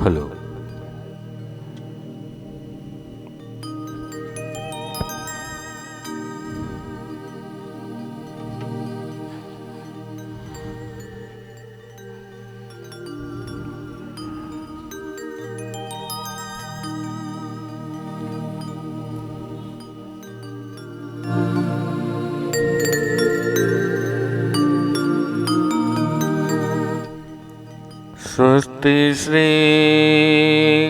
Hello स्वस्ति श्री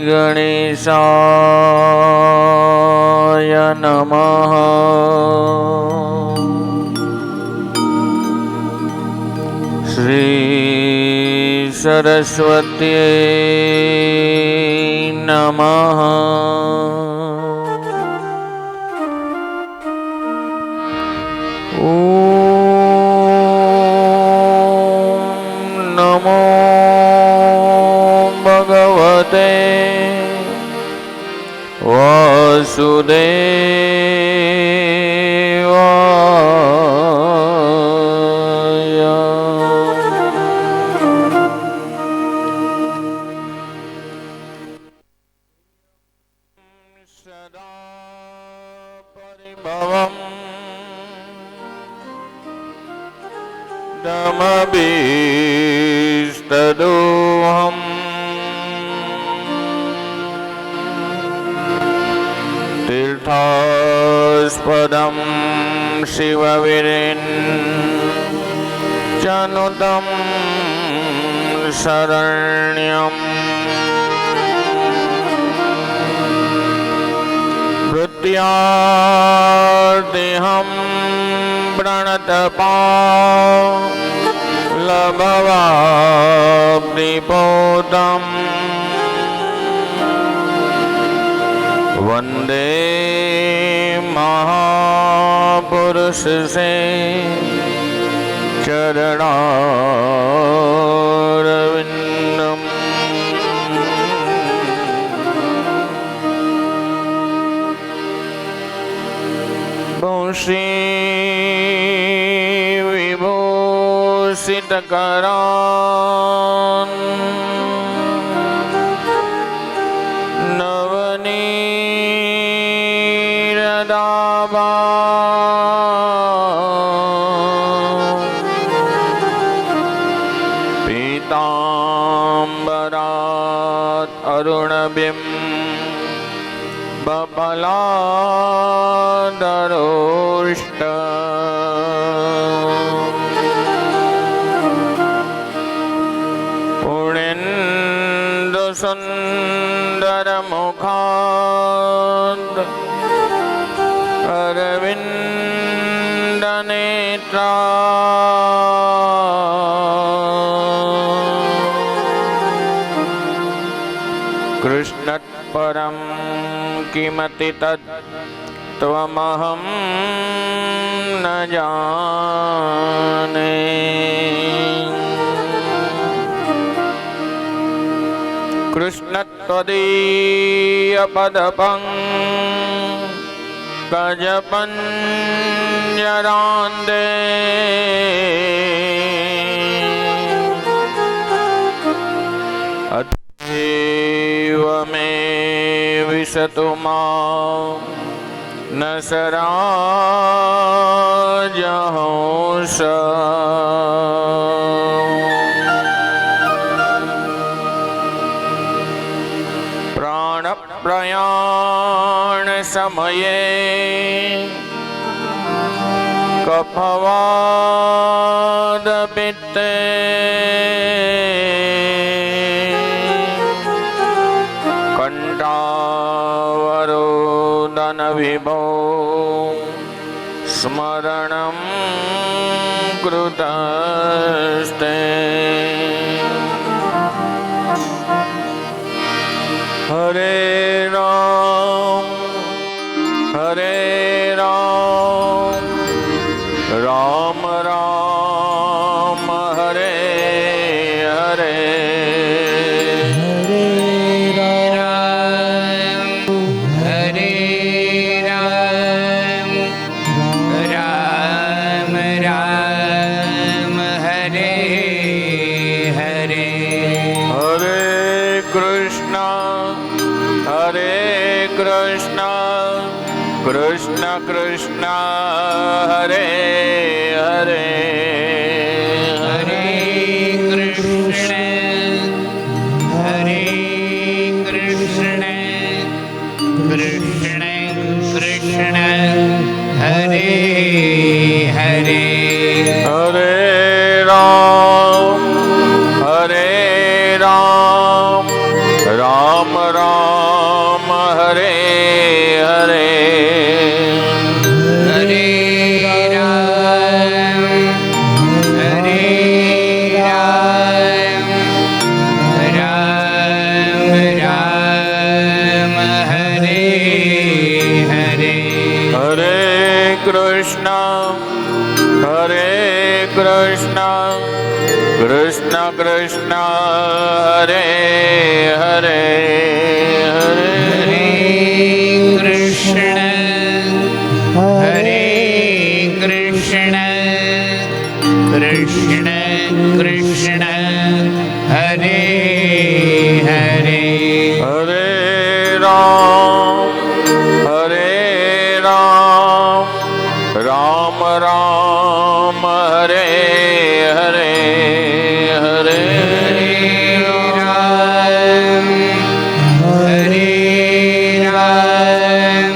गणेशाय नमः। श्री સરસ્વત્यै નમઃ. નમો ભગવતે વાસુદેવાય. સદા પરિભવં દમભીષ્ટદોહં તીર્થાસ્પદં શિવવિરિञ्चनुतं શરણ્યં વૃત્યાર્તિહં પ્रणतपालभवाब्धिपोतं वन्दे महापुरुषसे चरणारविन्दम्. विभूषितकरान् नवनीरदाभा पीताम्बरात् अरुणबिम्बफलाधरोष्ट पुण्यन्दुसुन्दरमुखात् अरविन्दनेत्रा कृष्णत्परं किमति तत् त्वमहं न जाने. कृष्णत्वदीयपदपङ्कजपञ्जरान्ते अद्यैव मे विशतु मां न सराजहंस. प्राणप्रयाण समये कफवादपित्ते कंठावरोदनविभो स्मरणं कृतस्ते. हरे राम राम राम हरे हरे. कृष्ण कृष्ण हरे हरे हरे कृष्ण कृष्ण कृष्ण हरे हरे. हरे राम राम राम हरे हरे. हरे राम कृष्ण हरे हरे हरे हरे कृष्ण हरे कृष्ण कृष्ण कृष्ण हरे हरे हरे राम राम राम हरे हरे हरे राम हरे राम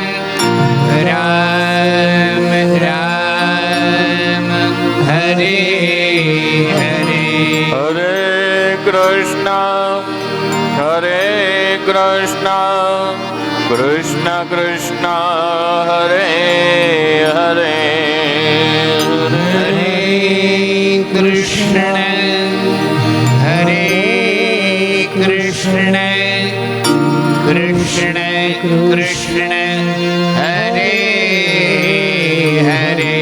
राम राम हरे हरे हरे कृष्ण कृष्ण कृष्ण हरे हरे हरे कृष्ण हरे कृष्ण कृष्ण कृष्ण हरे हरे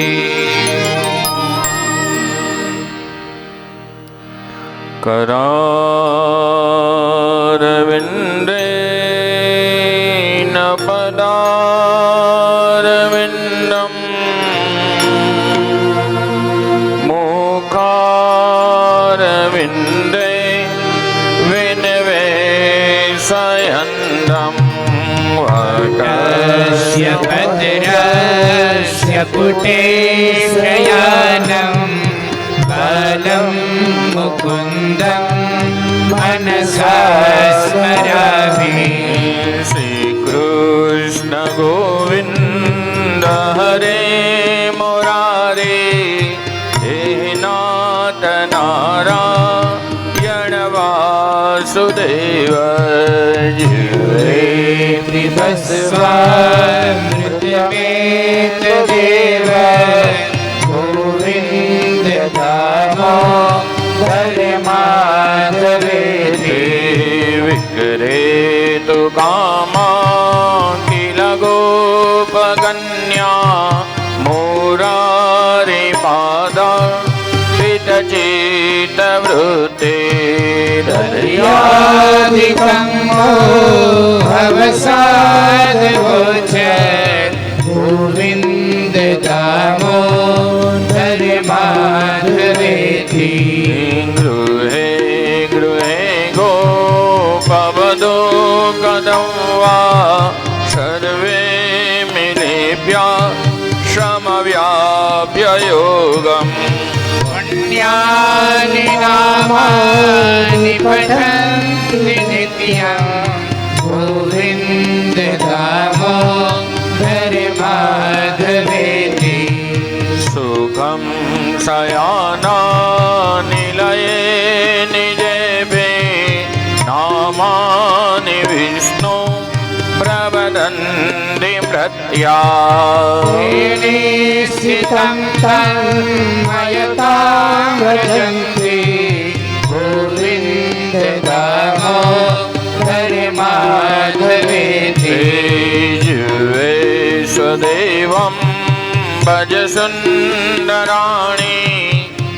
करारविन्देन पदारविन्दम् मुखारविन्दे विनिवेशयन्तम् कस्य भद्रस्य पुटे शयानं बालं मुकुन्दं मनसा स्मरामि श्रीकृष्ण गोविन्द हरे मुरारे हे नाथ नारायण वासुदेव जीवे पिबस्वामृतमेतदेव गोविन्द दामोदर माधवेति विक्रेतु कामा किल गोपकन्या मुरारी पादा चितचित्तवृत्ते दर्यादिकं मोहवसादवोच गोविन्द दामोदर माधवेति गृहे गृहे गोपवधो कदं वा सर्वे मिलेभ्य श्रमव्याप्य योगम् पुण्यानि नामानि पठन्ति नित्यं गोविन्द दामोदर माधवेति सुखं शयाना निलये निजेभे नामानि विष्णु प्रवदन्ति मृत्या स्थितं तन्मयतां भजन्ति गोविन्द दामोदर माधवेति जीवे स्वदेवं भज सुन्दराणि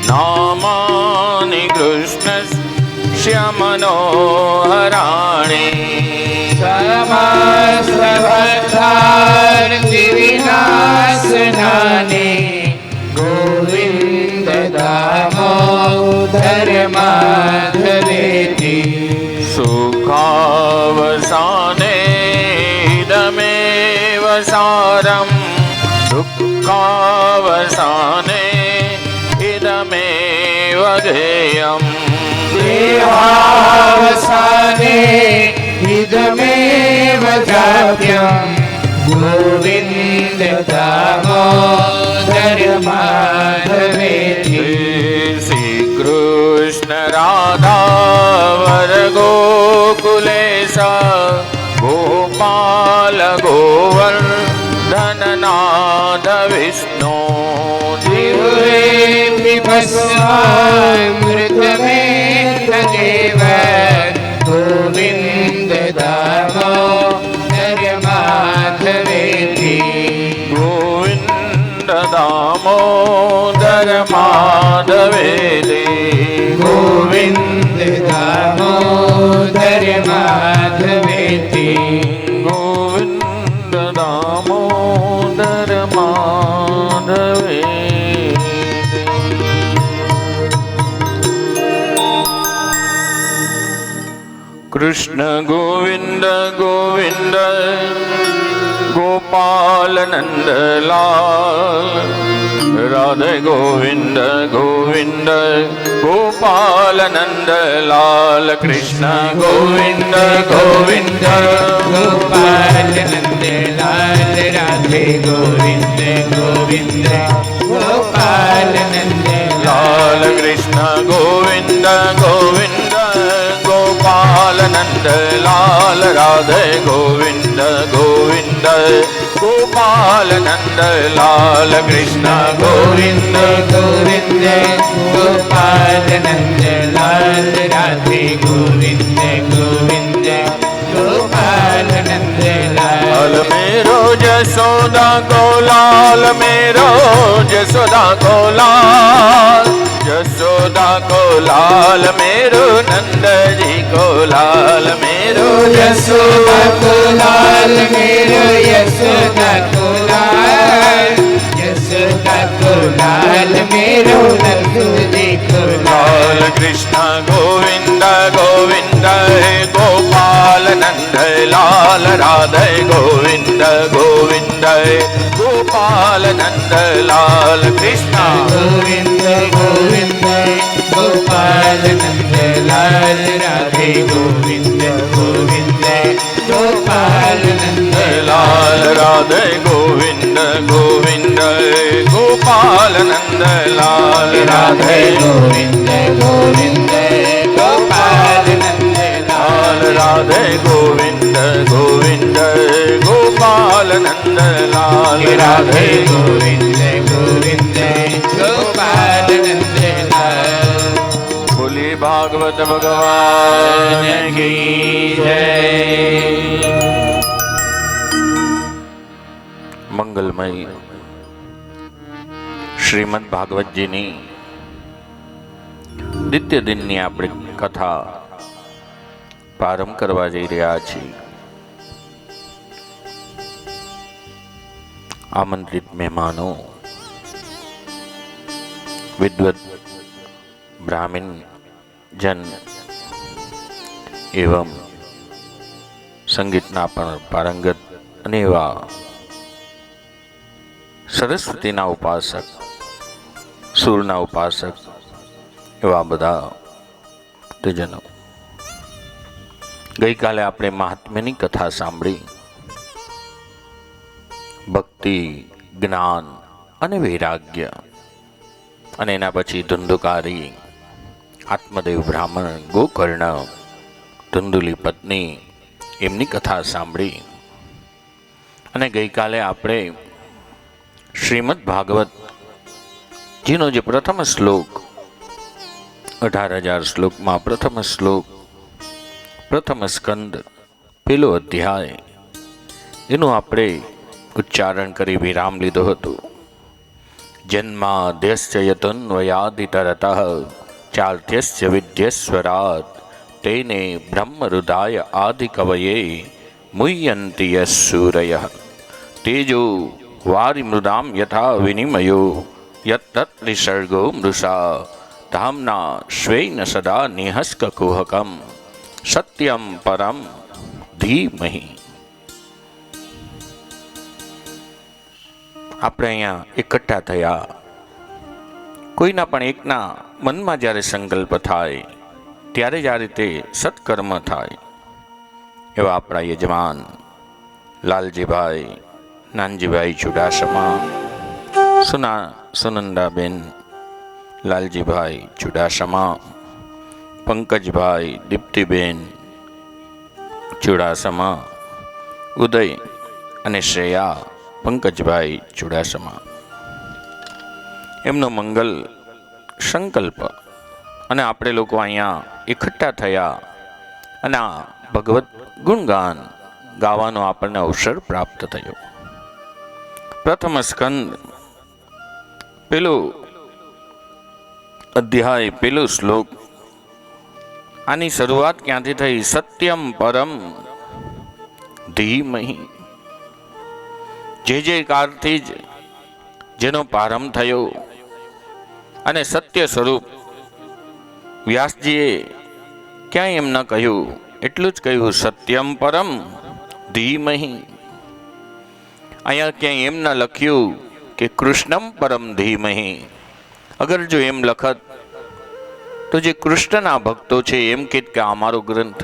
नामानि कृष्णस्य मनोहराणि समस्तभक्तार्तिविनाशनानि गोविन्द दामोदर माधवेति सुखावसाने इदमेव सारं दुःखावसाने इदमेव ध्येयम् देहावसाने इदमेव जाप्यं गोविन्द दामोदर माधवेति श्रीकृष्ण राधा वर गोकुलेश गोपाल गोवर्धननाथ विष्णु दिवे पिबस्वामृतमेतदेव गोविन्द दामोदर माधवेति गोविन्द दामोदर माधवेति गोविन्द દામોદર માધવેતિ ગોવિંદ દામોદર માધવે કૃષ્ણ ગોવિંદ ગોવિંદ ગોપાલ નંદલાલ રાધે ગોવિંદ ગોવિંદ ગોપાલ નંદલાલ કૃષ્ણ ગોવિંદ ગોવિંદ ગોપાલ નંદલાલ રાધે ગોવિંદ ગોવિંદ ગોપાલ નંદલાલ લાલ કૃષ્ણ ગોવિંદ ગોવિંદ ગોપાલ નંદલાલ રાધે ગોવિંદ ગોવિંદ ગોપાલ નંદલાલ કૃષ્ણ ગોવિંદ ગોવિંદ ગોપાલ નંદલાલ રાધે ગોવિંદ ગોવિંદ ગોપાલ નંદલાલ મેરો જસોદા ગોલાલ મેરો જસોદા ગોલાલ જસોદા ગોલાલ મેરો નંદજી ગોલાલ મેરો યશોદા ગોલાલ મેરો યશોદા ગોલાલ યશોદા ગોલાલ મેરો નંદજી ગોલાલ કૃષ્ણ ગોવિંદ ગોવિંદ ગોપાલ નંદલાલ રાધે ગોવિંદ ગોવિંદ ગોપાલ નંદલાલ કૃષ્ણ ગોવિંદ ગોવિંદ ગોપાલ નંદલાલ રાધે ગોવિંદ ગોવિંદ ગોપાલ નંદલાલ રાધે ગોવિંદ ગોવિંદ ગોપાલ નંદલાલ રાધે ગોવિંદ ગોવિંદ ગોપાલ નંદલાલ રાધે ગોવિંદ ગોવિંદ ગોપાલ નંદલાલ રાધે ગોવિંદ ગોવિંદ ગોપાલ નંદલાલ બોલી ભાગવત ભગવાન કી જય. મંગલમય શ્રીમદ ભાગવતજીની નિત્ય દિનની આપણે કથા પ્રારંભ કરવા જઈ રહ્યા છીએ. આમંત્રિત મહેમાનો, વિદ્વત બ્રાહ્મણ જન એવં સંગીતના પણ પારંગત અને એવા સરસ્વતીના ઉપાસક, સૂરના ઉપાસક એવા બધા ભક્તજનો, ગઈકાલે આપણે મહાત્મ્યની કથા સાંભળી. ભક્તિ, જ્ઞાન અને વૈરાગ્ય, અને એના પછી ધુંધુકારી, આત્મદેવ બ્રાહ્મણ, ગોકર્ણ, ધુંધુલી પત્ની, એમની કથા સાંભળી. અને ગઈકાલે આપણે શ્રીમદ ભાગવત જેનો જે પ્રથમ શ્લોક 18,000 શ્લોકમાં પ્રથમ શ્લોક, પ્રથમ સ્કંદ, પેલો અધ્યાય, એનું આપણે ઉચ્ચારણ કરી વિરામ લીધો હતો. જન્માદ્યસ્ય યતન્વયાદિતરતઃ ચાર્થ્યસ્ય વિદ્યેશ્વરાત તેને બ્રહ્મહૃદાય આદિકવયે મુહ્યન્તિ યસ્સૂરયઃ તેજો વારિમૃદામ યથા વિનિમયો યત્તત્રિસર્ગો મૃષા ધામ્ના સ્વેન સદા નિહસ્કકુહકમ સત્યમ પરમ ધીમહિ. આપણે અહીંયા એકઠા થયા. કોઈના પણ એકના મનમાં જ્યારે સંકલ્પ થાય ત્યારે જ આ રીતે સત્કર્મ થાય. એવા આપણા યજમાન લાલજીભાઈ, નાનજીભાઈ ચુડાસમા, સુનંદાબેન લાલજીભાઈ ચુડાસમા, પંકજભાઈ, દીપ્તિબેન ચુડાસમા, ઉદય અને શ્રેયા પંકજભાઈ ચુડાસમા, એમનો મંગલ સંકલ્પ અને આપણે લોકો અહીંયા એકઠા થયા અને આ ભગવત ગુણગાન ગાવાનો આપણને અવસર પ્રાપ્ત થયો. પ્રથમ સ્કંદ, પેલો અધ્યાય, પેલો શ્લોક આની શરૂઆત ક્યાંથી થઈ? સત્યમ પરમ ધીમહિ. જે કાળથી જ જેનો પ્રારંભ થયો અને સત્ય સ્વરૂપ વ્યાસજીએ ક્યાંય એમ ન કહ્યું, એટલું જ કહ્યું સત્યમ પરમ ધીમહિ. અહીંયા ક્યાંય એમ ન લખ્યું કે કૃષ્ણમ પરમ ધીમહિ. અગર જો એમ લખત તો જે કૃષ્ણના ભક્તો છે એમ કહેત કે અમારો ગ્રંથ.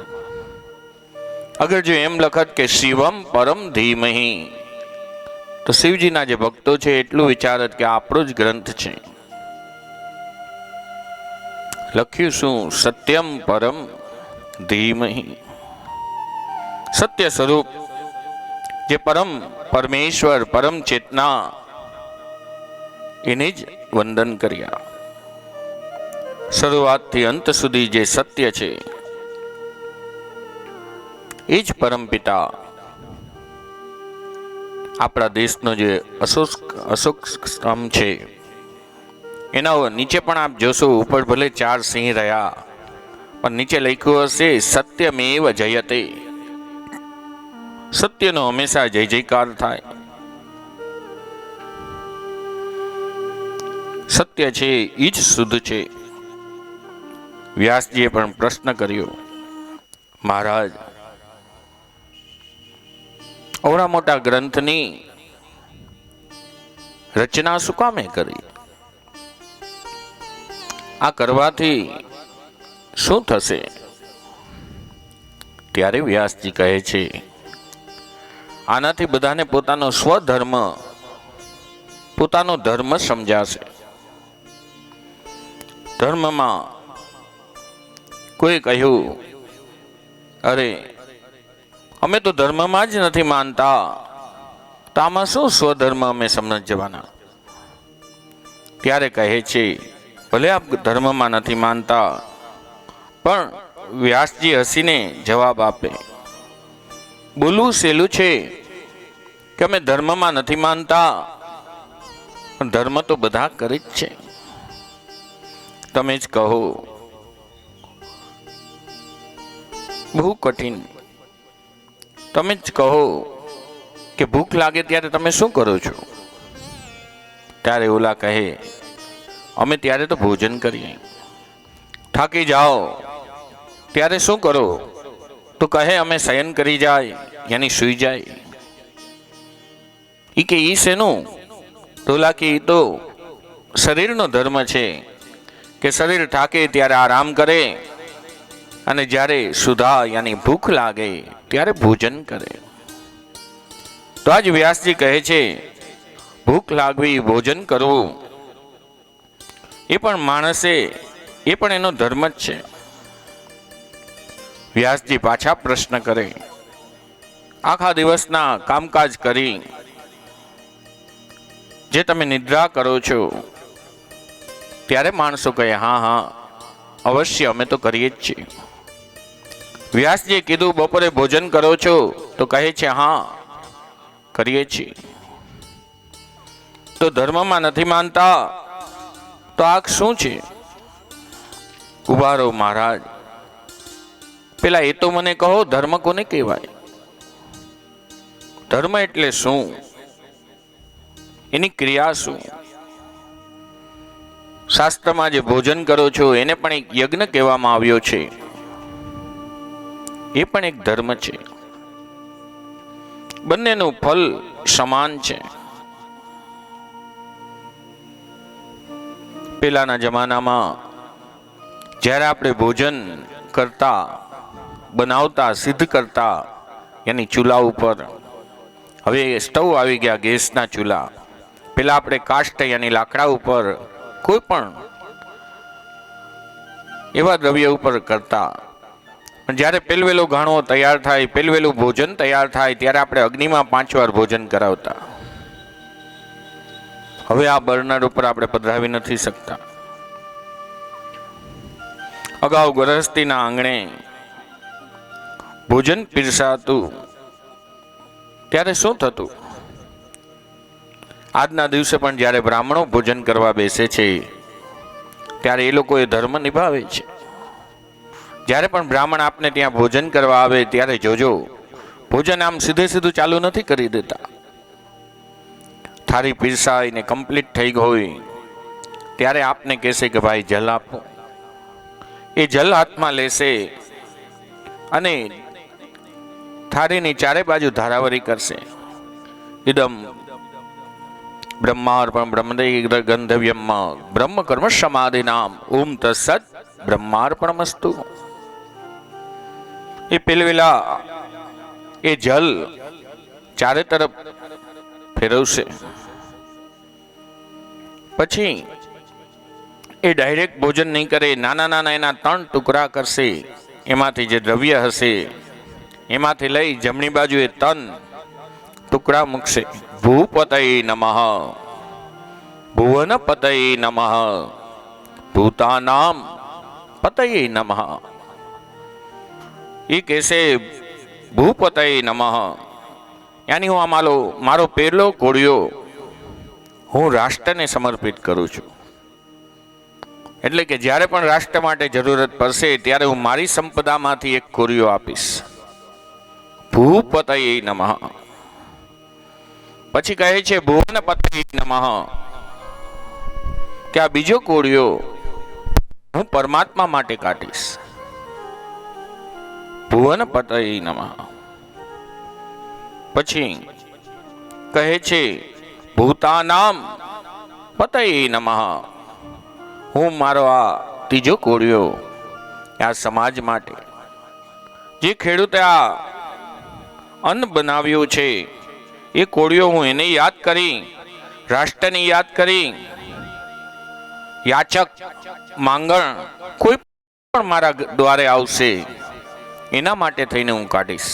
અગર જો એમ લખત કે શિવમ પરમ ધીમહિ, તો શિવજીના જે ભક્તો છે એટલું વિચારત કે આપણો જ ગ્રંથ છે. લખ્યું શું? સત્યમ પરમ ધીમહિ. સત્ય સ્વરૂપ જે પરમ પરમેશ્વર પરમ ચેતના, એને જ વંદન કર્યા. શરૂઆતથી અંત સુધી જે સત્ય છે એ જ પરમપિતા. આપણા દેશનો જે અશોક સ્તંભ છે એના નીચે પણ આપ જોશો, ઉપર ભલે 4 સિંહ રહ્યા પણ નીચે લખ્યું હશે સત્યમેવ જયતે. સત્યનો હંમેશા જય જયકાર થાય. સત્ય છે એ જ શુદ્ધ છે. વ્યાસજીએ પણ પ્રશ્ન કર્યો, મહારાજ અવડા મોટા ગ્રંથની રચના શું કામે કરી? આ કરવાથી શું થશે? ત્યારે વ્યાસજી કહે છે, આનાથી બધાને પોતાનો સ્વધર્મ, પોતાનો ધર્મ સમજાશે. ધર્મમાં કોઈ કહ્યું, અરે અમે તો ધર્મમાં જ નથી માનતા, તો આમાં શું સ્વધર્મ અમે સમજવાના? ત્યારે કહે છે, ભલે આપ ધર્મમાં નથી માનતા, પણ વ્યાસજી હસીને જવાબ આપે, બોલવું સહેલું છે કે અમે ધર્મમાં નથી માનતા, પણ ધર્મ તો બધા કરે જ છે. તમે જ કહો. બહુ કઠિન. તમે જ કહો કે ભૂખ લાગે ત્યારે તમે શું કરો છો? ત્યારે ઓલા કહે, અમે ત્યારે તો ભોજન કરીએ. થાકી જાઓ ત્યારે શું કરો? તો કહે અમે શયન કરી જાય, યાની સૂઈ જાય. ઈ કે ઈ શેનું? તોલા કે ઈ તો શરીરનો ધર્મ છે કે શરીર થાકે ત્યારે આરામ કરે અને જ્યારે સુધા યાની ભૂખ લાગે ત્યારે ભોજન કરે. તો આજ વ્યાસજી કહે છે, ભૂખ લાગવી, ભોજન કરવું એ પણ માણસે, એ પણ એનો ધર્મ જ છે. વ્યાસજી પાછા પ્રશ્ન કરે, આખા દિવસના કામકાજ કરી જે તમે નિદ્રા કરો છો ત્યારે માણસો કહે, હા હા અવશ્ય અમે તો કરીએ જ છીએ. વ્યાસજીએ કીધું, બપોરે ભોજન કરો છો? તો કહે છે, હા કરીએ છીએ. તો ધર્મમાં નથી માનતા, તો આ શું છે? ઉભા રહો મહારાજ, પેલા એ તો મને કહો, ધર્મ કોને કહેવાય? ધર્મ એટલે શું? એની ક્રિયા શું? શાસ્ત્રમાં જે ભોજન કરો છો એને પણ એક યજ્ઞ કહેવામાં આવ્યો છે, એ પણ એક ધર્મ છે. બંનેનું ફલ સમાન છે. પેલાના જમાનામાં જ્યારે આપણે ભોજન કરતા, બનાવતા, સિદ્ધ કરતા યાની ચૂલા ઉપર, હવે સ્ટવ આવી ગયા, ગેસના ચૂલા. પેલા આપણે કાષ્ટ યાની લાકડા ઉપર કોઈ પણ એવા દ્રવ્ય ઉપર કરતા. પણ જ્યારે પેલવેલો ઘાણો તૈયાર થાય, પેલવેલું ભોજન તૈયાર થાય ત્યારે આપણે અગ્નિમાં 5 વાર ભોજન કરાવતા. હવે આ બર્નર ઉપર આપણે પધરાવી નથી શકતા. અગાઉ ગૃહસ્થીના આંગણે ભોજન પીરસાતું ત્યારે શું થતું? આજના દિવસે પણ જ્યારે બ્રાહ્મણો ભોજન કરવા બેસે છે ત્યારે એ લોકો એ ધર્મ નિભાવે છે. જ્યારે પણ બ્રાહ્મણ આપને ત્યાં ભોજન કરવા આવે ત્યારે જોજો, ભોજન આમ સીધે સીધું ચાલુ નથી કરી દેતા. થાળી પીરસાઈને કમ્પ્લીટ થઈ ગઈ ત્યારે આપને કહેશે કે ભાઈ જલ આપો. એ જલ હાથમાં લેશે અને થાળીની ચારે બાજુ ધારાવરી કરશે. ઇદમ બ્રહ્માર્પણ બ્રહ્મદેવ ગંધવ્યમ બ્રહ્મ કર્મ સમાધિ નામ ઓમ તત્સત બ્રહ્માર્પણમસ્તુ. એ પેલવેલા એ જલ ચારે તરફ ફેરવશે. પછી એ ડાયરેક્ટ ભોજન નહીં કરે, નાના નાના એના 3 ટુકડા કરશે. એમાંથી જે દ્રવ્ય હશે એમાંથી લઈ જમણી બાજુ એ 3 ટુકડા મૂકશે. ભૂપતય નમઃ, ભુવનપતય નમઃ, ભૂતાનામ પતય નમઃ. એ કહેશે ભૂપતય નમઃ, યાની હું મારો પહેલો કોળિયો હું રાષ્ટ્રને સમર્પિત કરું છું. એટલે કે જ્યારે પણ રાષ્ટ્ર માટે જરૂરત પડશે ત્યારે હું મારી સંપદામાંથી એક કોળિયો આપીશ. ભૂપતય નમઃ. પછી કહે છે ભુવનપતય નમઃ, કે આ બીજો કોળિયો હું પરમાત્મા માટે કાઢીશ. ભુવનપતય નમઃ. પછી કહે છે ભૂતાનામ પતય નમઃ, હું મારો આ ત્રીજો કોળિયો આ સમાજ માટે, જે ખેડૂતે આ અન્ન બનાવ્યું છે એ કોળિયો હું એને યાદ કરી, રાષ્ટ્રને યાદ કરી, યાચક માંગણ કોઈ પણ મારા દ્વારે આવશે એના માટે થઈને હું કાઢીશ.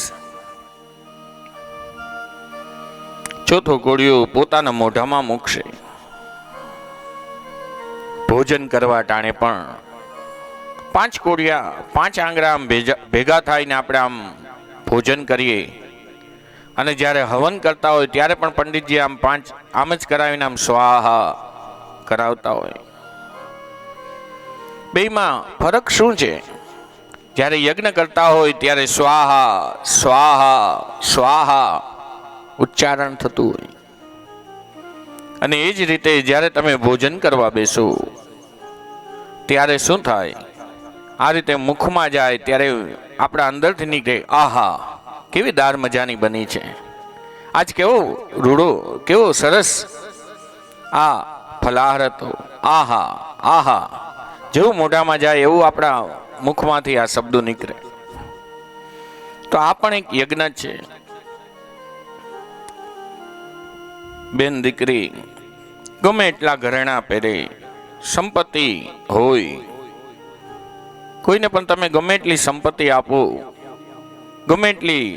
ચોથો કોળિયો પોતાના મોઢામાં મૂકશે. ભોજન કરવા ટાણે પણ 5 કોળિયા 5 આંગળા આમ ભેગા થઈને આપણે આમ ભોજન કરીએ. અને જ્યારે હવન કરતા હોય ત્યારે પણ પંડિતજી આમ 5 આમ જ કરાવીને આમ સ્વાહા કરાવતા હોય. બેમાં ફરક શું છે? જ્યારે યજ્ઞ કરતા હોય ત્યારે સ્વાહા સ્વાહા સ્વાહા ઉચ્ચારણ થતું હોય, અને એ જ રીતે જ્યારે તમે ભોજન કરવા બેસો ત્યારે શું થાય? આ રીતે મુખમાં જાય ત્યારે આપણા અંદરથી નીકળે, આહા કેવી દાળ મજાની બની છે, આજ કેવો રૂડો કેવો સરસ આ ફલાહાર હતો, આહા આહા. જેવું મોઢામાં જાય એવું આપણા મુખમાંથી આ શબ્દો નીકળે. તો આ પણ એક યજ્ઞ છે. બેન દીકરી ગમે એટલા ઘરેણા પહેરે, સંપત્તિ હોય, કોઈને પણ તમે ગમે એટલી સંપત્તિ આપો, ગમે એટલી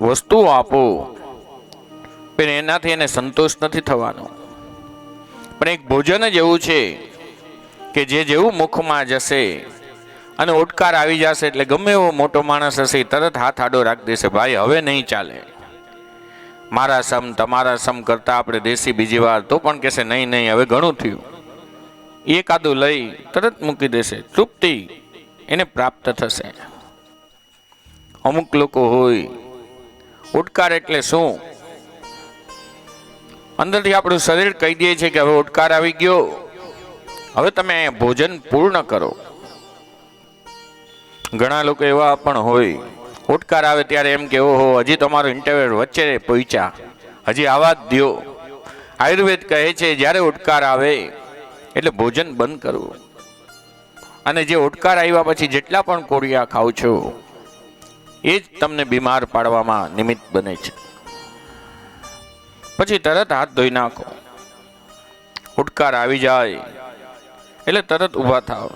વસ્તુઓ આપો, પણ એનાથી એને સંતોષ નથી થવાનો. પણ એક ભોજન જ એવું છે કે જે જેવું મુખમાં જશે અને ઓટકાર આવી જશે એટલે ગમે એવો મોટો માણસ હશે તરત હાથ આડો રાખી દેશે, ભાઈ હવે નહીં ચાલે, મારા સમ તમારા સમ કરતા આપણે દેશી બીજી વાર, તો પણ કહેશે નહીં નહીં હવે ઘણું થયું. એકાદું લઈ તરત મૂકી દેશે, તૃપ્તિ એને પ્રાપ્ત થશે. અમુક લોકો હોય ઉટકાર એટલે શું? અંદરથી આપણું શરીર કહી દે છે કે હવે ઉટકાર આવી ગયો, હવે તમે ભોજન પૂર્ણ કરો. ઘણા લોકો એવા પણ હોય ઉટકાર આવે ત્યારે એમ કે ઓહો હજી તમારો ઇન્ટરવ્યુ વચ્ચે પહોંચ્યા, હજી આવા જ દો. આયુર્વેદ કહે છે જ્યારે ઉટકાર આવે એટલે ભોજન બંધ કરવું. અને જે ઉટકાર આવ્યા પછી જેટલા પણ કોળિયા ખાવ છો એ જ તમને બીમાર પાડવામાં નિમિત્ત બને છે. પછી તરત હાથ ધોઈ નાખો. ઉટકાર આવી જાય એટલે તરત ઊભા થાવ.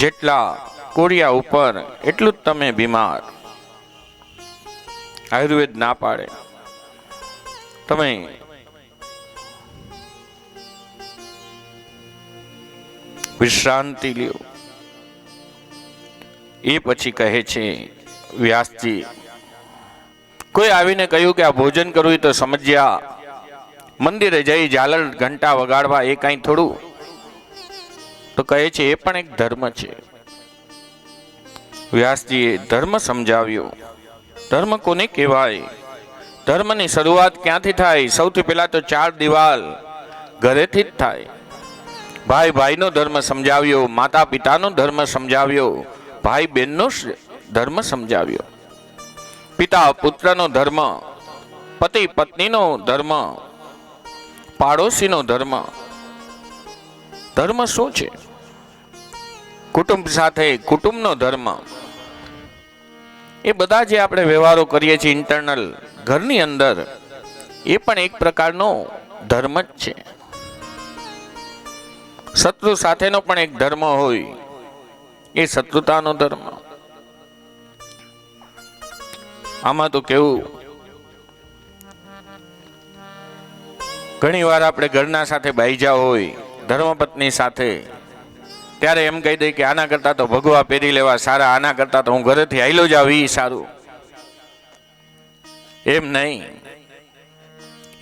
જેટલા કોળિયા ઉપર એટલું જ તમે બીમાર. આયુર્વેદ ના પાડે. તમે વિશ્રાંતિ લ્યો. એ પછી કહે છે વ્યાસજી, કોઈ આવીને કહ્યું કે આ ભોજન કરવું તો સમજ્યા, મંદિરે જઈ ઝાલર ઘંટા વગાડવા એ કાંઈ થોડું? તો કહે છે એ પણ એક ધર્મ છે. વ્યાસજીએ ધર્મ સમજાવ્યો. ધર્મ કોને કહેવાય? ધર્મની શરૂઆત ક્યાંથી થાય? સૌથી પહેલા તો ચાર દિવાલ ઘરેથી જ થાય. ભાઈ ભાઈનો ધર્મ સમજાવ્યો, માતા પિતાનો ધર્મ સમજાવ્યો, ભાઈ બહેનનો ધર્મ સમજાવ્યો, પિતા પુત્રનો ધર્મ, પતિ પત્નીનો ધર્મ, પાડોશીનો ધર્મ. ધર્મ શું છે? કુટુંબ સાથે કુટુંબનો ધર્મ. એ બધા જે આપણે વ્યવહારો કરીએ છીએ ઇન્ટરનલ ઘરની અંદર, એ પણ એક પ્રકારનો ધર્મ જ છે. શત્રુ સાથેનો પણ એક ધર્મ હોય, એ શત્રુતાનો ધર્મ. આમાં તો કેવું, ઘણી વાર આપણે ઘરના સાથે બાઈજા હોય, ધર્મપત્ની સાથે, ત્યારે એમ કહી દે કે આના કરતા તો ભગવા પહેરી લેવા સારા, આના કરતા તો હું ઘરેથી આયલો જ આવી સારું. એમ નહીં,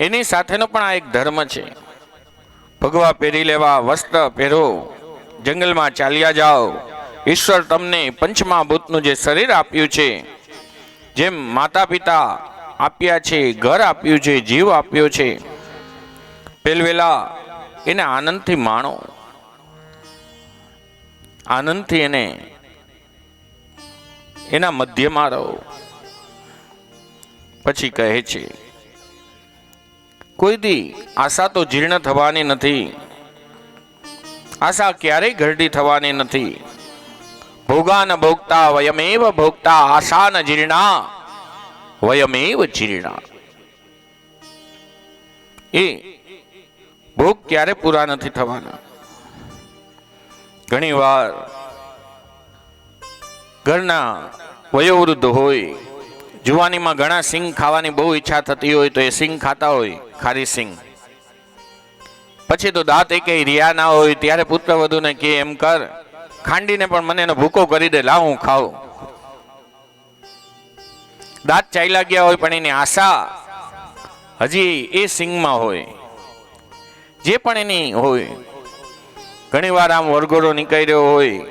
એની સાથેનો પણ આ એક ધર્મ છે. ભગવા પહેરી લેવા, વસ્ત્ર પહેરો, જંગલમાં ચાલ્યા જાઓ. ઈશ્વર તમને પંચમહાભૂતનું જે શરીર આપ્યું છે, જેમ માતા પિતા આપ્યા છે, ઘર આપ્યું છે, જીવ આપ્યો છે, પહેલવેલા એને આનંદથી માણો, આનંદથી એને એના મધ્યમાં રહો. પછી કહે છે, કોઈ દી આશા તો જીર્ણ થવાની નથી, આશા ક્યારેય ઘરડી થવાની નથી. ભોગા ન ભોગતા વયમેવ ભોગતા, આશા ન જીર્ણા વયમેવ જીર્ણા. એ ભોગ ક્યારે પૂરા નથી થવાના. ઘણી વાર ઘરના વયોવૃદ્ધ હોય, જુવાનીમાં ઘણા સિંગ ખાવાની બહુ ઈચ્છા થતી હોય, તો એ સિંગ ખાતા હોય, ખારી સિંગ. પછી તો દાંત એકે રહ્યા ના હોય, ત્યારે પુત્ર વધુને કે એમ કર, ખાંડીને પણ મને એનો ભૂકો કરી દે, લાવ હું ખાઉં. દાંત ચાલ્યા ગયા હોય, પણ એની આશા હજી એ સિંગમાં હોય, જે પણ એની હોય. ઘણી વાર આમ વરઘોડો નીકળ્યો હોય,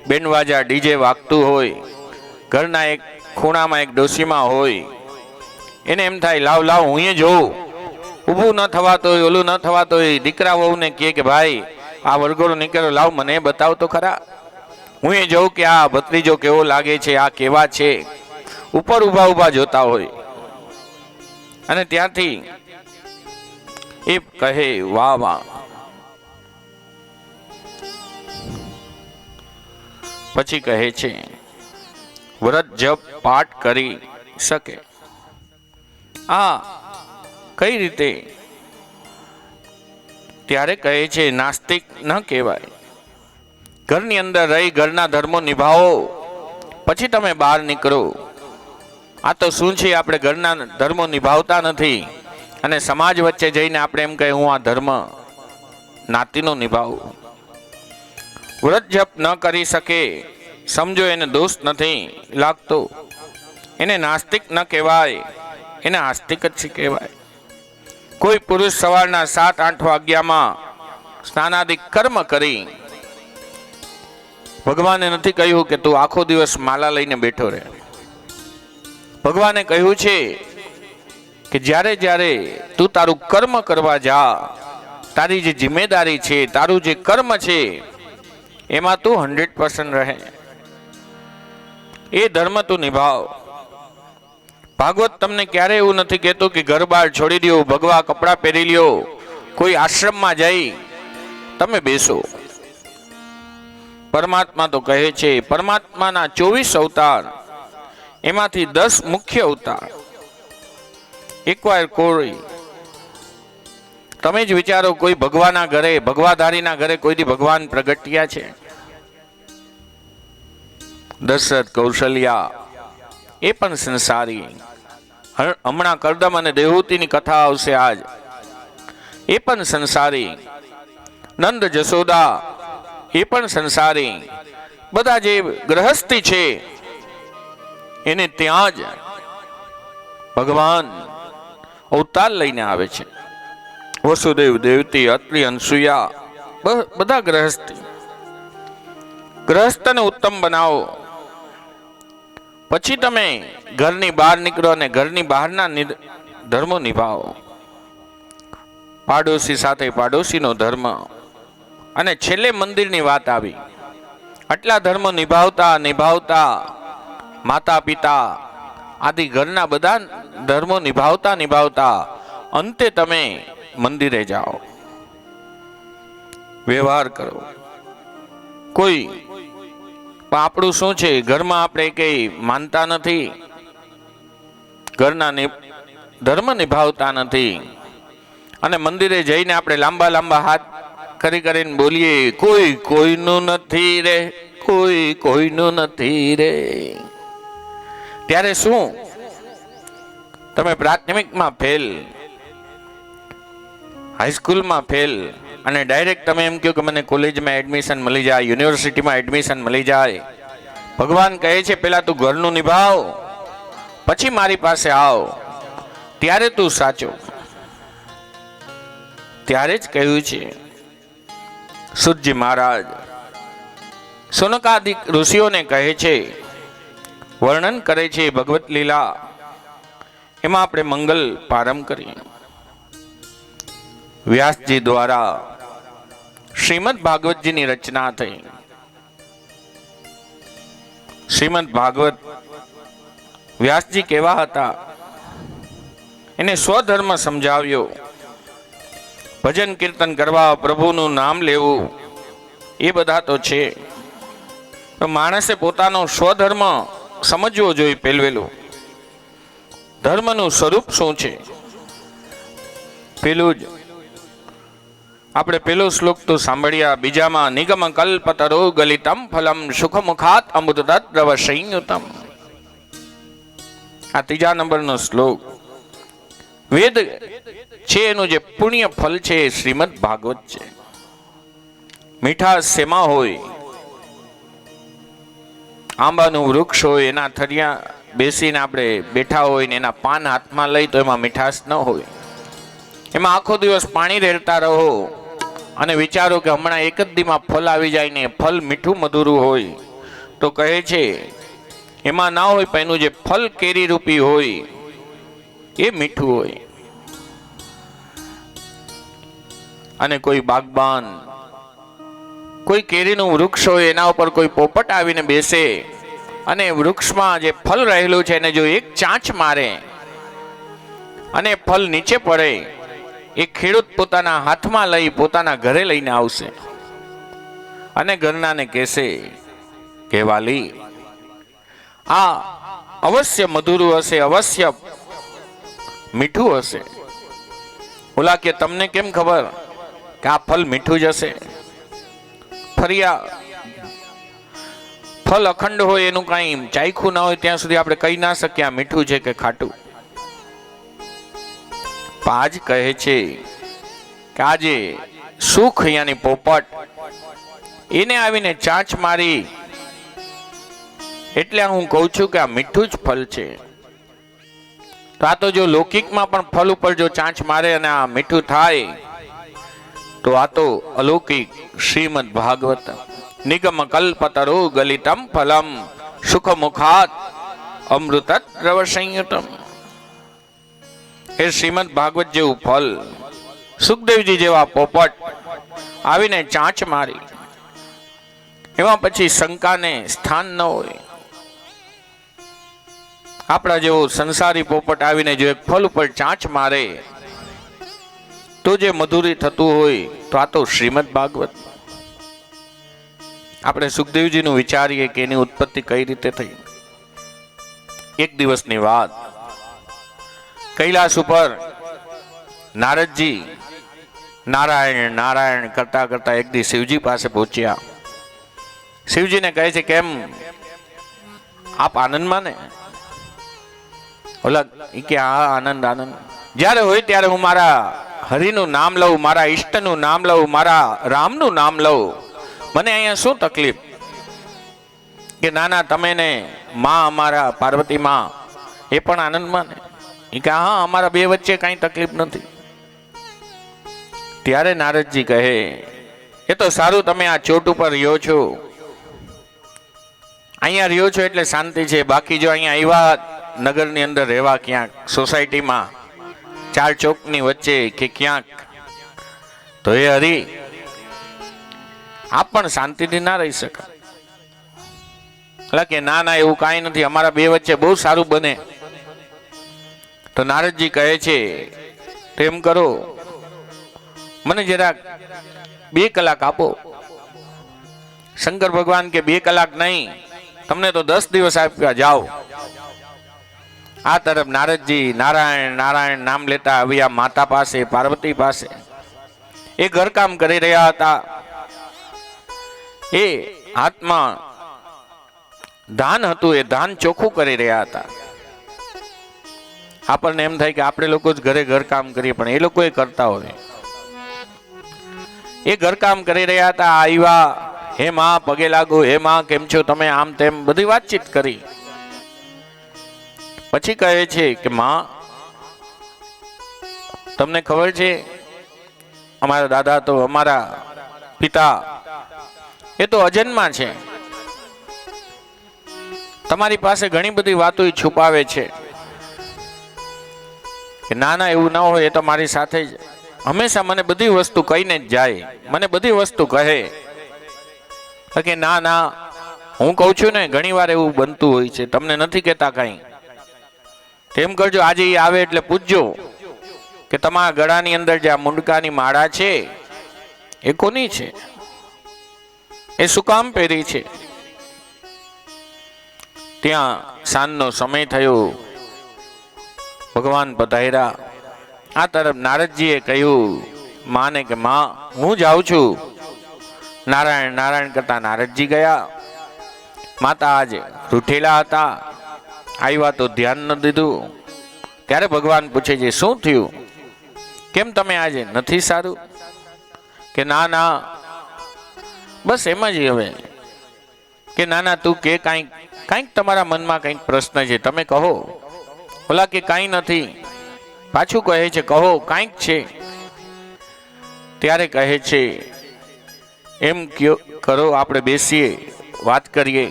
બેનવાજા ડીજે વાગતું હોય, ઘરના એક ખૂણામાં એક ડોશીમાં હોય, એને એમ થાય લાવ લાવ હું એ જોઉં. ઊભું ન થવાતો હોય, ઓલું ન થવાતો હોય, દીકરા વહુને કહે કે ભાઈ આ વરઘોડો નીકળ્યો, લાવ મને બતાવ તો ખરા, હું એ જોઉં કે આ ભત્રીજો કેવો લાગે છે, આ કેવા છે. ઉપર ઊભા ઊભા જોતા હોય, અને ત્યાંથી એ કહે વાહ વાહ. પછી કહે છે, વ્રત જપ પાઠ કરી શકે. આ કઈ રીતે? ત્યારે કહે છે, નાસ્તિક ન કહેવાય. ઘરની અંદર રહી ઘરના ધર્મો નિભાવો, પછી તમે બહાર નીકળો. આ તો શું છે, આપણે ઘરના ધર્મો નિભાવતા નથી, અને સમાજ વચ્ચે જઈને આપણે એમ કહે હું આ ધર્મ નાતીનો નિભાવું. વ્રત જપ ન કરી શકે, સમજો એને દોષ નથી લાગતો, એને નાસ્તિક ન કહેવાય, એને આસ્તિક જ કહેવાય. કોઈ પુરુષ સવારના 7-8 વાગ્યામાં સ્નાનાદિક કર્મ કરી, ભગવાને નથી કહ્યું કે તું આખો દિવસ માલા લઈને બેઠો રહે. ભગવાને કહ્યું છે કે જ્યારે જ્યારે તું તારું કર્મ કરવા જા, તારી જે જિમ્મેદારી છે, તારું જે કર્મ છે, એમાં તું 100% રહે. એ ધર્મ તું નિભાવ. ભાગવત તમને ક્યારે એવું નથી કહેતું કે ઘર બહાર છોડી દો, ભગવા કપડાં પહેરી લ્યો, કોઈ આશ્રમમાં જઈ તમે બેસો. પરમાત્મા તો કહે છે, પરમાત્માના 24 અવતાર, એમાંથી 10 મુખ્ય અવતાર. એકવાર કોઈ, તમે જ વિચારો, કોઈ ભગવાના ઘરે, ભગવાધારીના ઘરે કોઈ દી ભગવાન પ્રગટ્યા છે? દશરથ, કૌશલ્યા, એ પણ સંસારી. હમણાં કરદમ અને દેવહૂતિની કથા આવશે આજ, એ પણ સંસારી. નંદ, જશોદા, એ પણ સંસારી. બધા જે ગ્રહસ્થી છે, એને ત્યાં જ ભગવાન અવતાર લઈને આવે છે. વસુદેવ, દેવતી, અત્રિ, અનસુયા, બધા ગ્રહસ્થી. ગ્રહસ્થને ઉત્તમ બનાવો. પછી તમે ઘરની બહાર નીકળો અને ઘરની બહારના ધર્મો નિભાવો. પાડોશી સાથે પાડોશીનો ધર્મ, અને છેલ્લે મંદિરની વાત આવી. આટલા ધર્મ નિભાવતા નિભાવતા માતા પિતા આદિ ઘરના બધા ધર્મો નિભાવતા નિભાવતા અંતે તમે મંદિરે જાઓ, વ્યવહાર કરો. કોઈ આપણું શું છે, ઘરમાં આપણે કઈ માનતા નથી, ઘરના ધર્મ નિભાવતા નથી, અને મંદિરે જઈને આપણે લાંબા લાંબા હાથ કરી કરીને બોલીએ, કોઈ કોઈનું નથી રે, કોઈ કોઈનું નથી રે. ત્યારે શું તમે પ્રાથમિકમાં ફેલ, હાઈસ્કૂલમાં ફેલ, અને ડાયરેક્ટ તમે એમ કહો કે મને કોલેજમાં એડમિશન મળી જાય, યુનિવર્સિટીમાં એડમિશન મળી જાય. ભગવાન કહે છે પેલા તું ઘરનું નિભાવ, પછી મારી પાસે આવ, ત્યારે તું સાચો. ત્યારે જ કહ્યું છે સુરજી મહારાજ સોનકાદિક ઋષિઓને કહે છે, વર્ણન કરે છે ભગવત લીલા, એમાં આપણે મંગલ પ્રારંભ કરીએ. વ્યાસજી દ્વારા શ્રીમદ ભાગવતજીની રચના થઈ. શ્રીમદ ભાગવત વ્યાસજી કેવા હતા એને સ્વધર્મ સમજાવ્યો. ભજન કીર્તન કરવા, પ્રભુનું નામ લેવું, એ બધા તો છે, તો માણસે પોતાનો સ્વધર્મ સમજવો જોઈએ. પહેલું ધર્મનું સ્વરૂપ શું છે, પેલું જ આપણે પેલો શ્લોક તો સાંભળ્યા. બીજામાં નિગમ કલ્પતરો ગલિતમ ફલમ સુખમુખાત અમૃતદ્રવ સંયુતમ. આ ત્રીજા નંબરનો શ્લોક. વેદ છે એનું જે પુણ્ય ફલ છે એ શ્રીમદ ભાગવત છે. મીઠાશ શેમાં હોય? આંબાનું વૃક્ષ હોય, એના થરિયા બેસીને આપણે બેઠા હોય ને એના પાન હાથમાં લઈ તો એમાં મીઠાશ ન હોય. એમાં આખો દિવસ પાણી રેડતા રહો અને વિચારો કે હમણાં એક જ દીમાં ફળ આવી જાય ને ફળ મીઠું મધુરું હોય, તો કહે છે એમાં ના હોય, પણ એનું જે ફળ કેરી રૂપી હોય એ મીઠું હોય. અને કોઈ બાગબાન કોઈ કેરીનું વૃક્ષ હોય, એના ઉપર કોઈ પોપટ આવીને બેસે અને વૃક્ષમાં જે ફળ રહેલું છે એને જો એક ચાંચ મારે અને ફળ નીચે પડે, એ ખેડૂત પોતાના હાથમાં લઈ પોતાના ઘરે લઈને આવશે અને ઘરનાને કહેશે કે વાલી આ અવશ્ય મધુરું હશે, અવશ્ય મીઠું હશે. ઓલા કે તમને કેમ ખબર કે આ ફળ મીઠું જ હશે? ફરિયા ફળ અખંડ હોય, એનું કાંઈ ચાખ્યું ના હોય ત્યાં સુધી આપણે કહી ના શકીએ આ મીઠું છે કે ખાટું. આજ કહે છે કે આજે સુખ યાની પોપટ એને આવીને ચાંચ મારી, એટલે હું કહું છું કે આ મીઠું જ ફળ છે. તો આ તો જો લૌકિકમાં પણ ફળ ઉપર જો ચાંચ મારે અને આ મીઠું થાય, તો આ તો અલૌકિક શ્રીમદ ભાગવત નિગમ કલ્પતરો ગલિતમ ફલમ સુખમુખાત અમૃતદ્રવ સંયુતમ. એ શ્રીમદ ભાગવત જેવું ફળ, સુખદેવજી જેવા પોપટ આવીને ચાંચ મારી, એમાં પછી શંકાને સ્થાન ન હોય. આપણા જેવો સંસારી પોપટ આવીને જો એક ફળ ઉપર ચાંચ મારે તો જે મધુરી થતું હોય, તો આ તો શ્રીમદ ભાગવત. આપણે સુખદેવજીનું વિચારીએ કે એની ઉત્પત્તિ કઈ રીતે થઈ. એક દિવસની વાત, કૈલાસ ઉપર નારદજી નારાયણ નારાયણ કરતા કરતા એક દી શિવજી પાસે પહોંચ્યા. શિવજીને કહે છે કેમ આપ આનંદમાં ને? ઓલા કે હા આનંદ આનંદ. જ્યારે હોય ત્યારે હું મારા હરિનું નામ લઉં, મારા ઈષ્ટનું નામ લઉં, મારા રામનું નામ લઉં, મને અહીંયા શું તકલીફ? કે નાના તમે ને માં અમારા પાર્વતી માં એ પણ આનંદમાં ને? એ કે હા અમારા બે વચ્ચે કાંઈ તકલીફ નથી. ત્યારે નારદજી કહે એ તો સારું તમે આ ચોટ ઉપર રહ્યો છો, અહીંયા રહ્યો છો એટલે શાંતિ છે, બાકી જો અહીંયા આવ્યા નગરની અંદર રહેવા ક્યાંક સોસાયટીમાં ચાર ચોકની વચ્ચે કે ક્યાંક, તો એ હરી આપ પણ શાંતિથી ના રહી શકાય. એટલે કે ના ના એવું કાંઈ નથી, અમારા બે વચ્ચે બહુ સારું બને. તો નારદજી કહે છે તો એમ કરો, મને જરાક 2 કલાક આપો. શંકર ભગવાન કે 2 કલાક નહીં, તમને તો 10 દિવસ આપ્યા, જાઓ. આ તરફ નારદજી નારાયણ નારાયણ નામ લેતા આવ્યા માતા પાસે, પાર્વતી પાસે. એ ઘરકામ કરી રહ્યા હતા, એ હાથમાં ધાન હતું, એ ધાન ચોખ્ખું કરી રહ્યા હતા. આપણને એમ થાય કે આપણે લોકો જ ઘરે ઘરકામ કરીએ, પણ એ લોકો એ કરતા હોય. એ ઘરકામ કરી રહ્યા હતા, આવ્યા, હે માં પગે લાગો, હે માં કેમ છો તમે, આમ તેમ બધી વાતચીત કરી. પછી કહે છે કે માં, તમને ખબર છે અમારા દાદા તો, અમારા પિતા એ તો અજન્મા છે. તમારી પાસે ઘણી બધી વાતો છુપાવે છે. કે ના ના એવું ના હોય, એ તો મારી સાથે જ હંમેશા મને બધી વસ્તુ કહીને જ જાય, મને બધી વસ્તુ કહે. કે ના ના, હું કહું છું ને ઘણી વાર એવું બનતું હોય છે, તમને નથી કહેતા કઈ. તેમ કરજો, આજે એ આવે એટલે પૂછજો કે તમારા ગળાની અંદર જે આ મુંડકાની માળા છે એ કોની છે, એ શું કામ પહેરી છે. ત્યાં સાંજનો સમય થયો, ભગવાન પધાર્યા. આ તરફ નારદજીએ કહ્યું માને કે માં હું જાઉં છું. નારાયણ નારાયણ કરતા નારદજી ગયા. માતા આજે રૂઠેલા હતા, આવ્યા તો ધ્યાન ન દીધું. ત્યારે ભગવાન પૂછે છે શું થયું, કેમ તમે આજે નથી સારું. કે ના ના બસ એમ જ. હવે કે ના ના તું કે કાંઈક તમારા મનમાં કંઈક પ્રશ્ન છે, તમે કહો. ઓલા કે કાંઈ નથી. પાછું કહે છે કહો કાંઈક છે. ત્યારે કહે છે એમ કરો, આપણે બેસીએ, વાત કરીએ.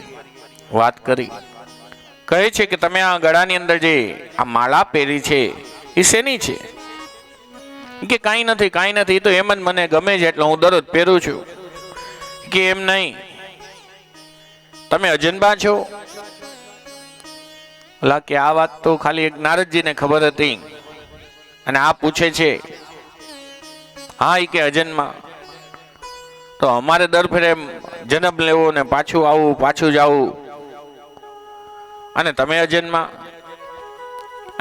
વાત કરી. કહે છે કે તમે આ ગળાની અંદર જે આ માળા પહેરી છે એ શેની છે. કે કાંઈ નથી કાંઈ નથી, તો એમ જ મને ગમે છે એટલે હું દરરોજ પહેરું છું. કે એમ નહીં, તમે અજન્મા છો. ઓલા કે આ વાત તો ખાલી એક નારદજીને ખબર હતી, અને આ પૂછે છે હા એ કે અજન્મા. તો અમારે દર ફેરે જન્મ લેવો ને પાછું આવું પાછું જવું, અને તમે અજન્મા.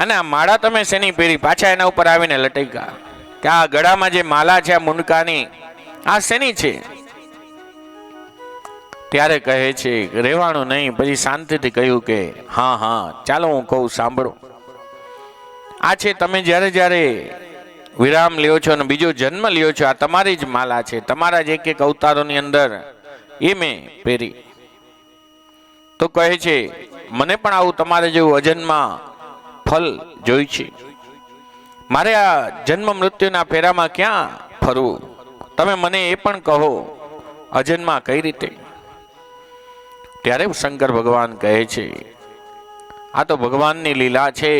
અને આ માળા તમે શેની પહેરી, પાછા એના ઉપર આવીને લટક્યા કે આ ગળામાં જે માલા છે આ મુંડકાની, આ શેની છે. ત્યારે કહે છે રહેવાનું નહીં. પછી શાંતિથી કહ્યું કે હા હા ચાલો હું કહું, સાંભળો. આ છે તમે જ્યારે જ્યારે વિરામ લ્યો છો અને બીજો જન્મ લ્યો છો, આ તમારી જ માલા છે, તમારા જ એક એક અવતારોની અંદર એ મેં પહેરી. તો કહે છે મને પણ આવું તમારે જેવું અજન્મા ફલ જોઈ છે. મારે આ જન્મ મૃત્યુના ફેરામાં ક્યાં ફરવું, તમે મને એ પણ કહો, અજન્મા કઈ રીતે. ત્યારે શંકર ભગવાન કહે છે આ તો ભગવાનની લીલા છે,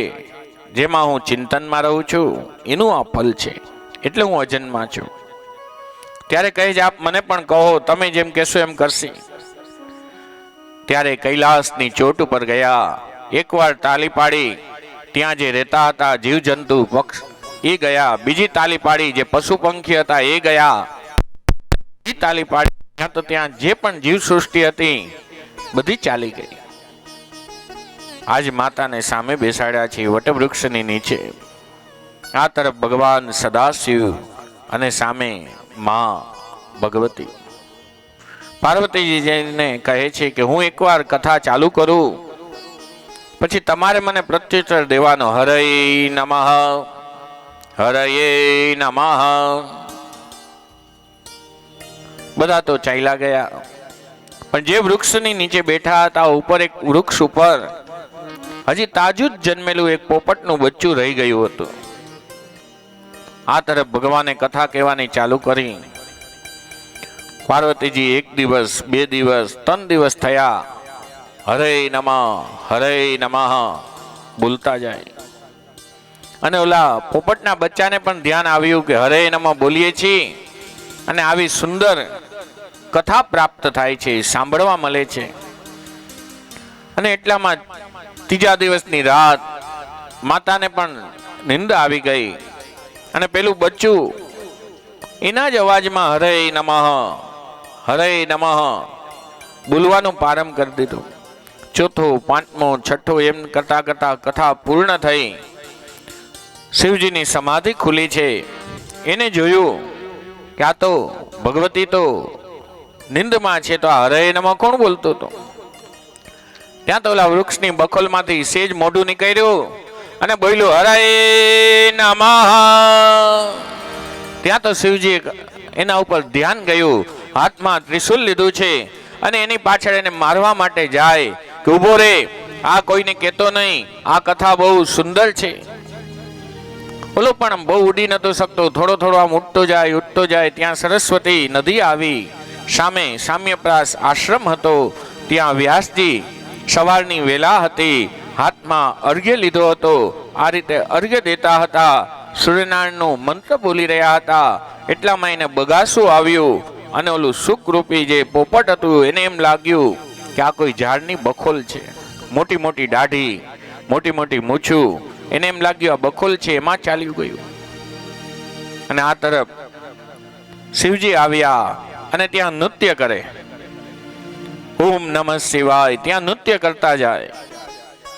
જેમાં હું ચિંતનમાં રહું છું એનું આ ફલ છે, એટલે હું અજન્મા છું. ત્યારે કહે છે આપ મને પણ કહો, તમે જેમ કહેશો એમ કરશે. ત્યારે કૈલાસની ચોટ ઉપર ગયા, એકવાર તાલી પાડી, ત્યાં જે રહેતા હતા જીવજંતુ પક્ષ એ ગયા. બીજી તાલી પાડી, જે પશુ પંખી હતા એ ગયા. બીજી તાલી પાડી તો ત્યાં જે પણ જીવ સૃષ્ટિ હતી બધી ચાલી ગઈ. આજ માતાને સામે બેસાડ્યા છે વટવૃક્ષની નીચે. આ તરફ ભગવાન સદાશિવ અને સામે માં ભગવતી. પાર્વતીજીને કહે છે કે હું એકવાર કથા ચાલુ કરું, પછી તમારે મને પ્રત્યુત્તર દેવાનો. હરય નમઃ હરયે નમઃ. બધા તો ચાલ્યા ગયા, પણ જે વૃક્ષની નીચે બેઠા હતા ઉપર એક વૃક્ષ ઉપર હજી તાજું જ જન્મેલું એક પોપટનું બચ્ચું રહી ગયું હતું. આ તરફ ભગવાને કથા કહેવાની ચાલુ કરી. પાર્વતીજી 1 દિવસ 2 દિવસ 3 દિવસ થયા, હરે નમઃ બોલતા જાય. અને ઓલા પોપટના બચ્ચાને પણ ધ્યાન આવ્યું કે હરે નમઃ બોલીએ છીએ અને આવી સુંદર કથા પ્રાપ્ત થાય છે, સાંભળવા મળે છે. અને એટલામાં ત્રીજા દિવસની રાત માતાને પણ નિંદ આવી ગઈ અને પેલું બચ્ચું એના જ અવાજમાં હરે નમઃ બોલવાનું પ્રારંભ કરી દીધું. ચોથો, પાંચમો, છઠ્ઠો એમ કરતા કરતા કથા પૂર્ણ થઈ. શિવજીની સમાધિ ખુલી છે. એને જોયું કે આ તો ભગવતી તો નિંદમાં છે, તો આ હરે નમઃ કોણ બોલતો હતો? ત્યાં તો ઓલા વૃક્ષની બખોલમાંથી સેજ મોઢું નીકળ્યું અને બોલ્યું હરે નમઃ. ત્યાં તો શિવજી એના ઉપર ધ્યાન ગયું, હાથમાં ત્રિશુલ લીધું છે અને એની પાછળ એને મારવા માટે જાય કે ઉભો રે, આ કોઈને કહેતો નહીં, આ કથા બહુ સુંદર છે. ઓલો પણ બહુ ઉડી નતો શકતો, થોડો થોડો આમ ઉઠતો જાય. ત્યાં સરસ્વતી નદી આવી, સામે સામ્યપ્રાસ આશ્રમ હતો. ત્યાં વ્યાસજી સવારની વેલા હતી, હાથમાં અર્ઘ્ય લીધો હતો. આ રીતે અર્ઘ્ય દેતા હતા, સૂર્યનારાયણનો મંત્ર બોલી રહ્યા હતા. એટલામાં એને બગાસું આવ્યું અને ઓલું સુખરૂપી જે પોપટ હતું એને એમ લાગ્યું કે આ કોઈ ઝાડની બખોલ છે, મોટી મોટી દાઢી, મોટી મોટી મૂછું. એને એમ લાગ્યું આ બખોલ છે, એમાં ચાલ્યું ગયું. અને આ તરફ શિવજી આવ્યા અને ત્યાં નૃત્ય કરે, ઓમ નમઃ શિવાય, ત્યાં નૃત્ય કરતા જાય.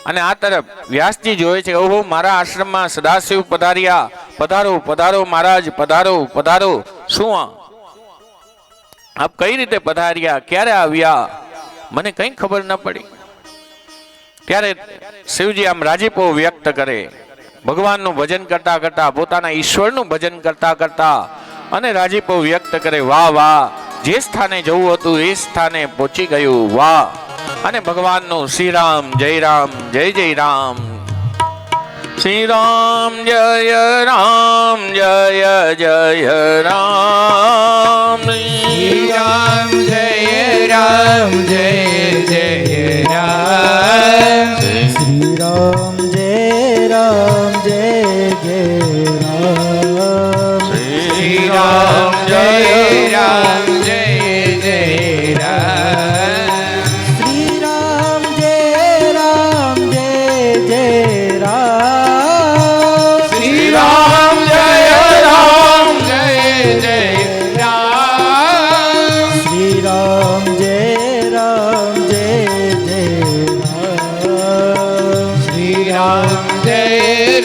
અને આ તરફ વ્યાસજી જોયે છે, ઓહો મારા આશ્રમમાં સદાશિવ પધાર્યા, પધારો પધારો મહારાજ, પધારો. શું આપ કઈ રીતે પધાર્યા, ક્યારે આવ્યા, મને કઈ ખબર ન પડી. ત્યારે શિવજી આમ રાજીપો વ્યક્ત કરે, ભગવાનનું ભજન કરતા કરતા, પોતાના ઈશ્વરનું ભજન કરતા કરતા અને રાજીપો વ્યક્ત કરે, વાહ, જે સ્થાને જવું હતું એ સ્થાને પહોંચી ગયું, વાહ. અને ભગવાનનું શ્રી રામ જય રામ, જય જય રામ, શ્રી રામ જય રામ, જય જય રામ, શ્રી રામ જય રામ, જય જય રામ, શ્રી રામ જય રામ, જય જય રામ, શ્રી રામ જય રામ, જય જય રામ, શ્રી રામ જય રામ, જય જય રામ, શ્રી રામ જય રામ, જય જય રામ, શ્રી રામ જય રામ, જય જય રામ, શ્રી રામ જય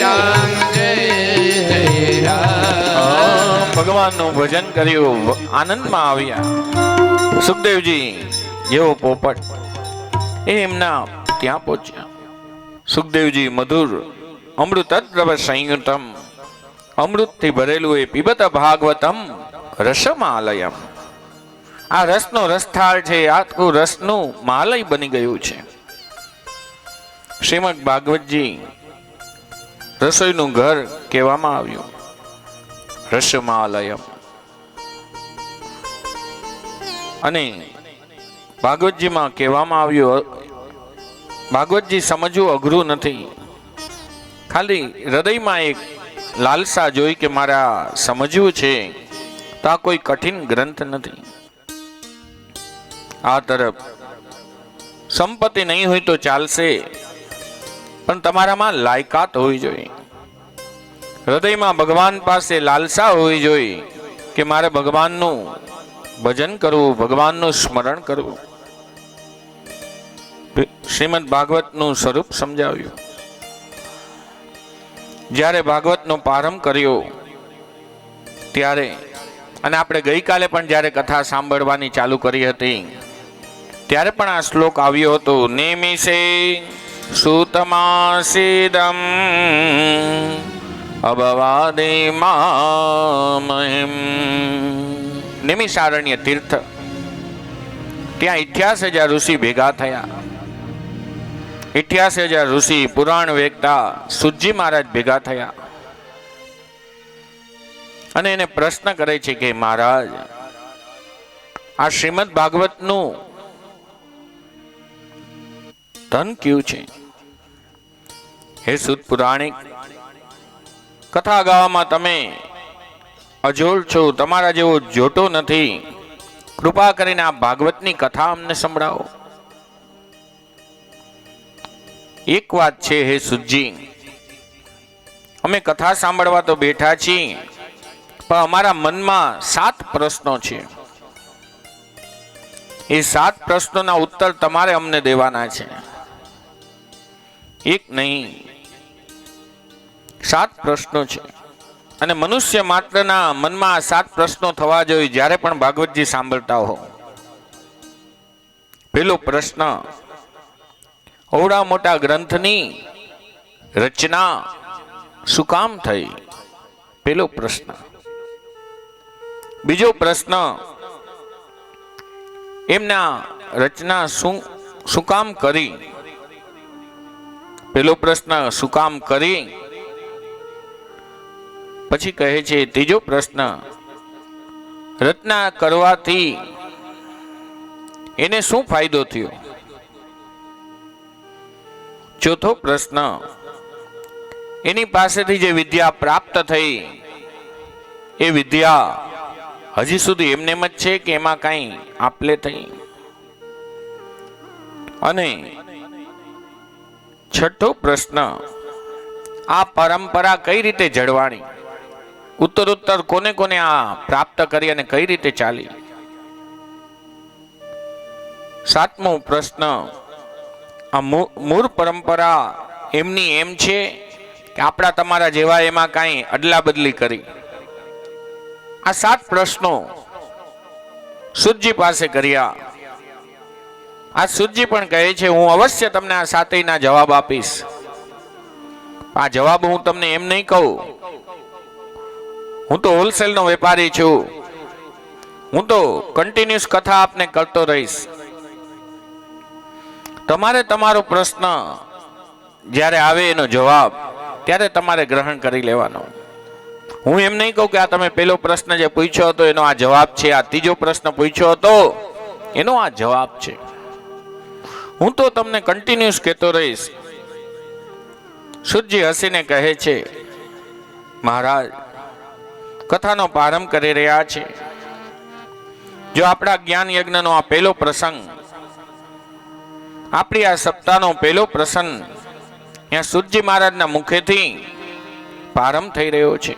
રામ, જય જય રામ. ભગવાનનું ભજન કર્યું, આનંદમાં આવ્યા. સુખદેવજી જેવો પોપટ એ એમના ત્યાં પહોંચ્યા. સુખદેવજી મધુર અમૃતદ્રવ સંયુતમ, અમૃતથી ભરેલું એ પીબત ભાગવતમ રસમાલયમ. આ રસનો રસથાળ છે, આખું રસનું માલય બની ગયું છે. શ્રીમદ ભાગવતજી રસોઈનું ઘર કહેવામાં આવ્યું, રસમાલયમ. અને ભાગવતજીમાં કહેવામાં આવ્યું, ભાગવતજી સમજવું અઘરું નથી, ખાલી હૃદયમાં એક લાલસા જોઈ કે મારા સમજવું છે, તો આ કોઈ કઠિન ગ્રંથ નથી. આ તરફ સંપત્તિ નહીં હોય તો ચાલશે, પણ તમારામાં લાયકાત હોવી જોઈએ. હૃદયમાં ભગવાન પાસે લાલસા હોવી જોઈએ કે મારે ભગવાનનું ભજન કરવું, ભગવાનનું સ્મરણ કરવું. શ્રીમદ ભાગવતનું સ્વરૂપ સમજાવ્યું. જ્યારે ભાગવતનો પ્રારંભ કર્યો ત્યારે, અને આપણે ગઈકાલે પણ જ્યારે કથા સાંભળવાની ચાલુ કરી હતી ત્યારે પણ આ શ્લોક આવ્યો હતો, નેમિષે સૂતમાસીદમ અબવાદે મામહિમ. નિમિષારણ્ય તીર્થ, ત્યાં 88,000 ઋષિ ભેગા થયા. 88,000 ઋષિ પુરાણ વેગતા સુજી મહારાજ ભેગા થયા અને એને પ્રશ્ન કરે છે કે મહારાજ, આ શ્રીમદ ભાગવતનું ધન કયું છે? હે સુત પુરાણિક, કથા ગાવામાં તમે અજોડ છો, તમારા જેવો જોટો નથી. કૃપા કરીને આ ભાગવતની કથા અમને સંભળાવો. એક વાત છે હે સુતજી, અમે કથા સાંભળવા તો બેઠા છીએ, પણ અમારા મનમાં 7 પ્રશ્નો છે. એ 7 પ્રશ્નોના ઉત્તર તમારે અમને દેવાના છે. એક નહીં, 7 પ્રશ્નો છે. અને મનુષ્ય માત્રના મનમાં 7 પ્રશ્નો થવા જોઈએ જ્યારે પણ ભાગવતજી સાંભળતા હો. પેલો પ્રશ્ન, ઓવડા મોટા ગ્રંથની રચના શું કામ થઈ? પેલો પ્રશ્ન. બીજો પ્રશ્ન, એમના રચના શું કામ કરી? પેલો પ્રશ્ન, શું કામ કરી? પછી કહે છે ત્રીજો પ્રશ્ન, રચના કરવાથી એને શું ફાયદો થયો? ચોથો પ્રશ્ન, એની પાસેથી જે વિદ્યા પ્રાપ્ત થઈ એ વિદ્યા હજી સુધી એમને જ છે કે એમાં કઈ આપલે થઈ? અને છઠ્ઠો પ્રશ્ન, આ પરંપરા કઈ રીતે જળવાણી? ઉત્તરોત્તર કોને કોને આ પ્રાપ્ત કરી અને કઈ રીતે ચાલી? સાતમો પ્રશ્ન, આ મૂળ પરંપરા એમની એમ છે કે આપણા તમારા જેવા એમાં કાંઈ અદલા બદલી કરી? આ 7 પ્રશ્નો સુતજી પાસે કર્યા. આ સુતજી પણ કહે છે હું અવશ્ય તમને આ 7ના જવાબ આપીશ. આ જવાબ હું તમને એમ નહીં કહું, હું તો હોલસેલનો વેપારી છું, હું તો કન્ટિન્યુઅસ કથા આપને કરતો રહીશ. તમારે તમારો પ્રશ્ન જ્યારે આવે એનો જવાબ ત્યારે તમારે ગ્રહણ કરી લેવાનો. હું એમ નહીં કહું કે આ તમે પેલો પ્રશ્ન જે પૂછ્યો હતો એનો આ જવાબ છે, આ ત્રીજો પ્રશ્ન પૂછ્યો હતો એનો આ જવાબ છે. હું તો તમને કન્ટિન્યુઅસ કહેતો રહીશ. સુતજી હસીને કહે છે મહારાજ, કથાનો પ્રારંભ કરી રહ્યા છે. જો આપણા જ્ઞાન યજ્ઞનો આ પહેલો પ્રસંગ, આપણી આ સપ્તાહનો પહેલો પ્રસંગ ત્યાં સુતજી મહારાજના મુખેથી પ્રારંભ થઈ રહ્યો છે.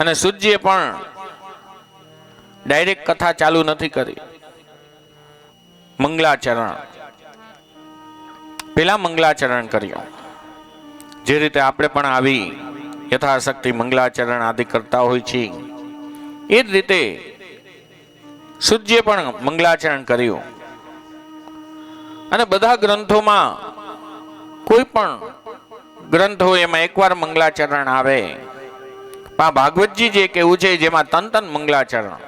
અને સુતજીએ પણ ડાયરેક્ટ કથા ચાલુ નથી કરી. મંગલાચરણ, પેલા મંગલાચરણ કર્યું. જે રીતે આપણે પણ આવી યથાશક્તિ મંગલાચરણ આદિ કરતા હોય છે એ જ રીતે સુતજીએ પણ મંગલાચરણ કર્યું. અને બધા ગ્રંથોમાં કોઈ પણ ગ્રંથ હોય એમાં એકવાર મંગલાચરણ આવે. ભાગવતજી જે કેવું છે જેમાં તન મંગલાચરણ,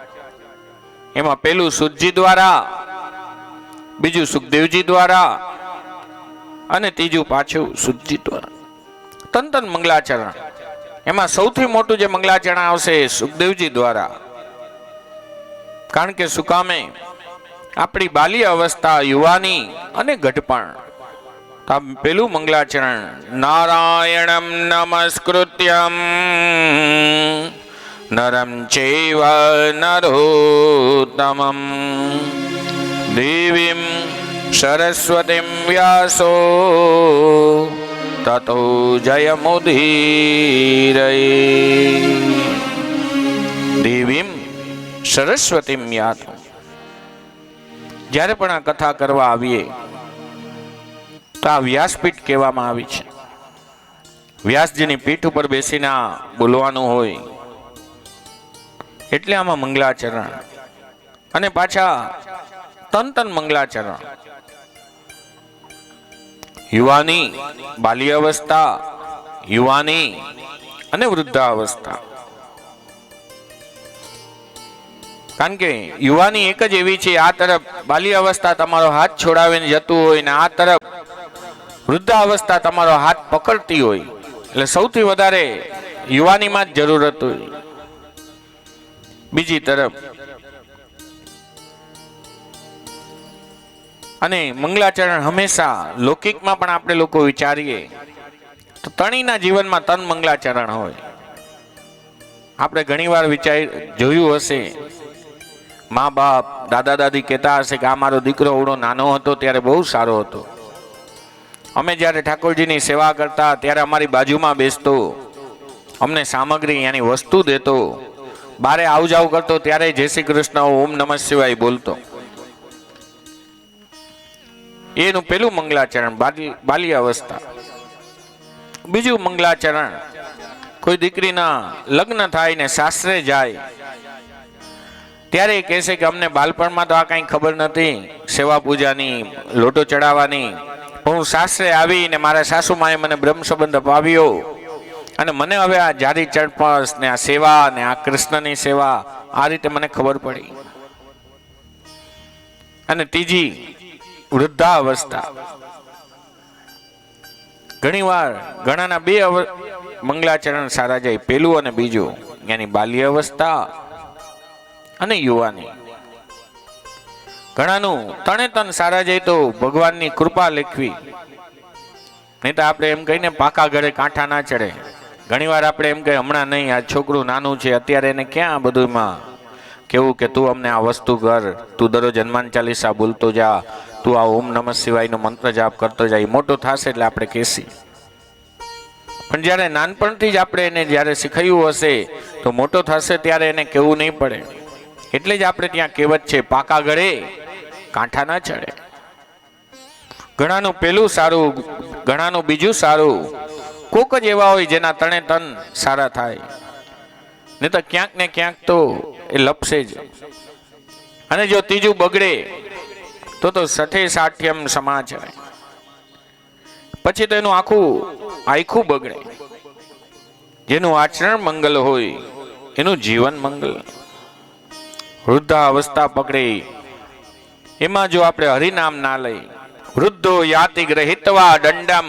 એમાં પેલું સુતજી દ્વારા, બીજું સુખદેવજી દ્વારા અને ત્રીજું પાછું સુતજી દ્વારા. તન મંગલાચરણ, એમાં સૌથી મોટું જે મંગલાચરણ આવશે સુખદેવજી દ્વારા. કારણ કે સુકામે આપણી બાલ્ય અવસ્થા, યુવાની અને ઘટપણ. પેલું મંગલાચરણ, નારાયણમ નમસ્કૃત્યમ નરમ ચૈવ નરોત્તમમ દેવીમ સરસ્વતીમ વ્યાસો તતો જયમુદીરયે. દેવીમ સરસ્વતીમ યાતો. જ્યારે પણ આ કથા કરવા આવીએ તો આ વ્યાસપીઠ કહેવામાં આવી છે. વ્યાસજીની પીઠ ઉપર બેસીને બોલવાનું હોય એટલે આમાં મંગલાચરણ. અને પાછા તન મંગલાચરણ. યુવાની, બાલ્ય અવસ્થા, યુવાની અને વૃદ્ધાવસ્થા. કારણ કે યુવાની એક જ એવી છે, આ તરફ બાલ્ય અવસ્થા તમારો હાથ છોડાવીને જતું હોય ને આ તરફ વૃદ્ધાવસ્થા તમારો હાથ પકડતી હોય. એટલે સૌથી વધારે યુવાનીમાં જ જરૂરત હોય. બીજી તરફ અને મંગલાચરણ હંમેશા લૌકિકમાં પણ આપણે લોકો વિચારીએ તો તણીના જીવનમાં તન મંગલાચરણ હોય. આપણે ઘણીવાર જોયું હશે, મા બાપ દાદા દાદી કહેતા હશે કે આ મારો દીકરો ઓળો નાનો હતો ત્યારે બહુ સારો હતો. અમે જ્યારે ઠાકોરજીની સેવા કરતા ત્યારે અમારી બાજુમાં બેસતો, અમને સામગ્રી યાની વસ્તુ દેતો, બારે આવ જાવ કરતો ત્યારે જય શ્રી કૃષ્ણ ઓમ નમઃ શિવાય બોલતો. એનું પેલું મંગલાચરણ બાલ્ય અવસ્થા. બીજું મંગલાચરણ, કોઈ દીકરીના લગ્ન થાય ને સાસરે જાય ત્યારે કહેશે કે અમને બાળપણમાં તો આ કઈ ખબર નથી સેવા પૂજાની, લોટો ચડાવવાની. હું સાસરે આવીને મારા સાસુમાએ મને બ્રહ્મ સંબંધ અપાવ્યો અને મને હવે આ જારી ચડપસ ને આ સેવા ને આ કૃષ્ણની સેવા આ રીતે મને ખબર પડી. અને ત્રીજી વૃદ્ધાવસ્થા. ઘણીવાર ઘણાના બે મંગલાચરણ સારા જાય, પેલું અને બીજું, યાની બાલ્ય અવસ્થા અને યુવાની. ઘણાનું તણે તન સારા જાય તો ભગવાનની કૃપા લેખવી, નહીં તો આપણે એમ કહીને પાકા ઘરે કાંઠા ના ચડે. ઘણીવાર આપણે એમ કહે હમણાં નહીં, આ છોકરું નાનું છે અત્યારે એને ક્યાં બધુંમાં કેવું કે તું અમને આ વસ્તુ કર, તું દરરોજ હનુમાન ચાલીસા બોલતો જા, તું આ ઓમ નમઃ શિવાયનો મંત્ર જાપ કરતો જાય. મોટો થશે એટલે આપણે કહેશી, પણ જ્યારે નાનપણથી જ આપણે એને જ્યારે શીખાયું હશે તો મોટો થશે ત્યારે એને કહેવું નહીં પડે. એટલે જ આપણે ત્યાં કહેવત છે, પાકા ઘરે કાંઠા ના ચડે. ઘણાનું પેલું સારું, ઘણાનું બીજું સારું. કોક જ એવા હોય જેના તણે તન સારા થાય, નહીં તો ક્યાંક ને ક્યાંક તો એ લપસે જ. અને જો ત્રીજું બગડે તો સઠે સાઠ્યમ સમાચાર, પછી તો એનું આખું બગડે. જેનું આચરણ મંગલ હોય એનું જીવન મંગલ. વૃદ્ધાવસ્થા પકડે એમાં જો આપણે હરિનામ ના લઈ, વૃદ્ધો યાતિ ગ્રહિત્વા દંડમ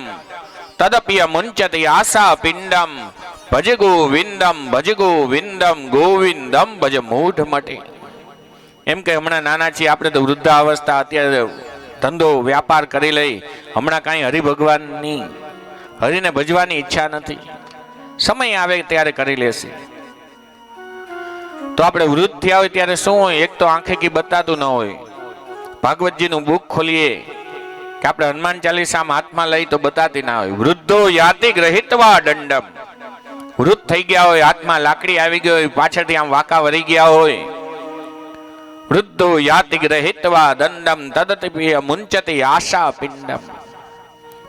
તદપિય મુંચતી આશા પિંડમ ભજ ગોવિંદમ ગોવિંદમ ભજ મૂઢ મટે. એમ કે હમણાં નાના છીએ આપણે તો વૃદ્ધાવસ્થા, અત્યારે ધંધો વ્યાપાર કરી લઈ, હમણાં કાંઈ હરિભગવાનની હરિને ભજવાની ઈચ્છા નથી, સમય આવે ત્યારે કરી લેશે. તો આપણે વૃદ્ધ થયા હોય ત્યારે શું હોય, એક તો આંખે કી બતાતું ન હોય. ભાગવતજીનું બુક ખોલીએ કે આપણે હનુમાન ચાલીસામાં હાથમાં લઈ તો બતાતી ના હોય. વૃદ્ધો યાતિ ગ્રહિત્વા દંડમ, વૃદ્ધ થઈ ગયા હોય, હાથમાં લાકડી આવી ગઈ હોય, પાછળથી આમ વાંકા વળી ગયા હોય. વૃદ્ધો યાતિ ગ્રહિત્વા દંડમ તદપિય મુંચતી આશા પિંડમ.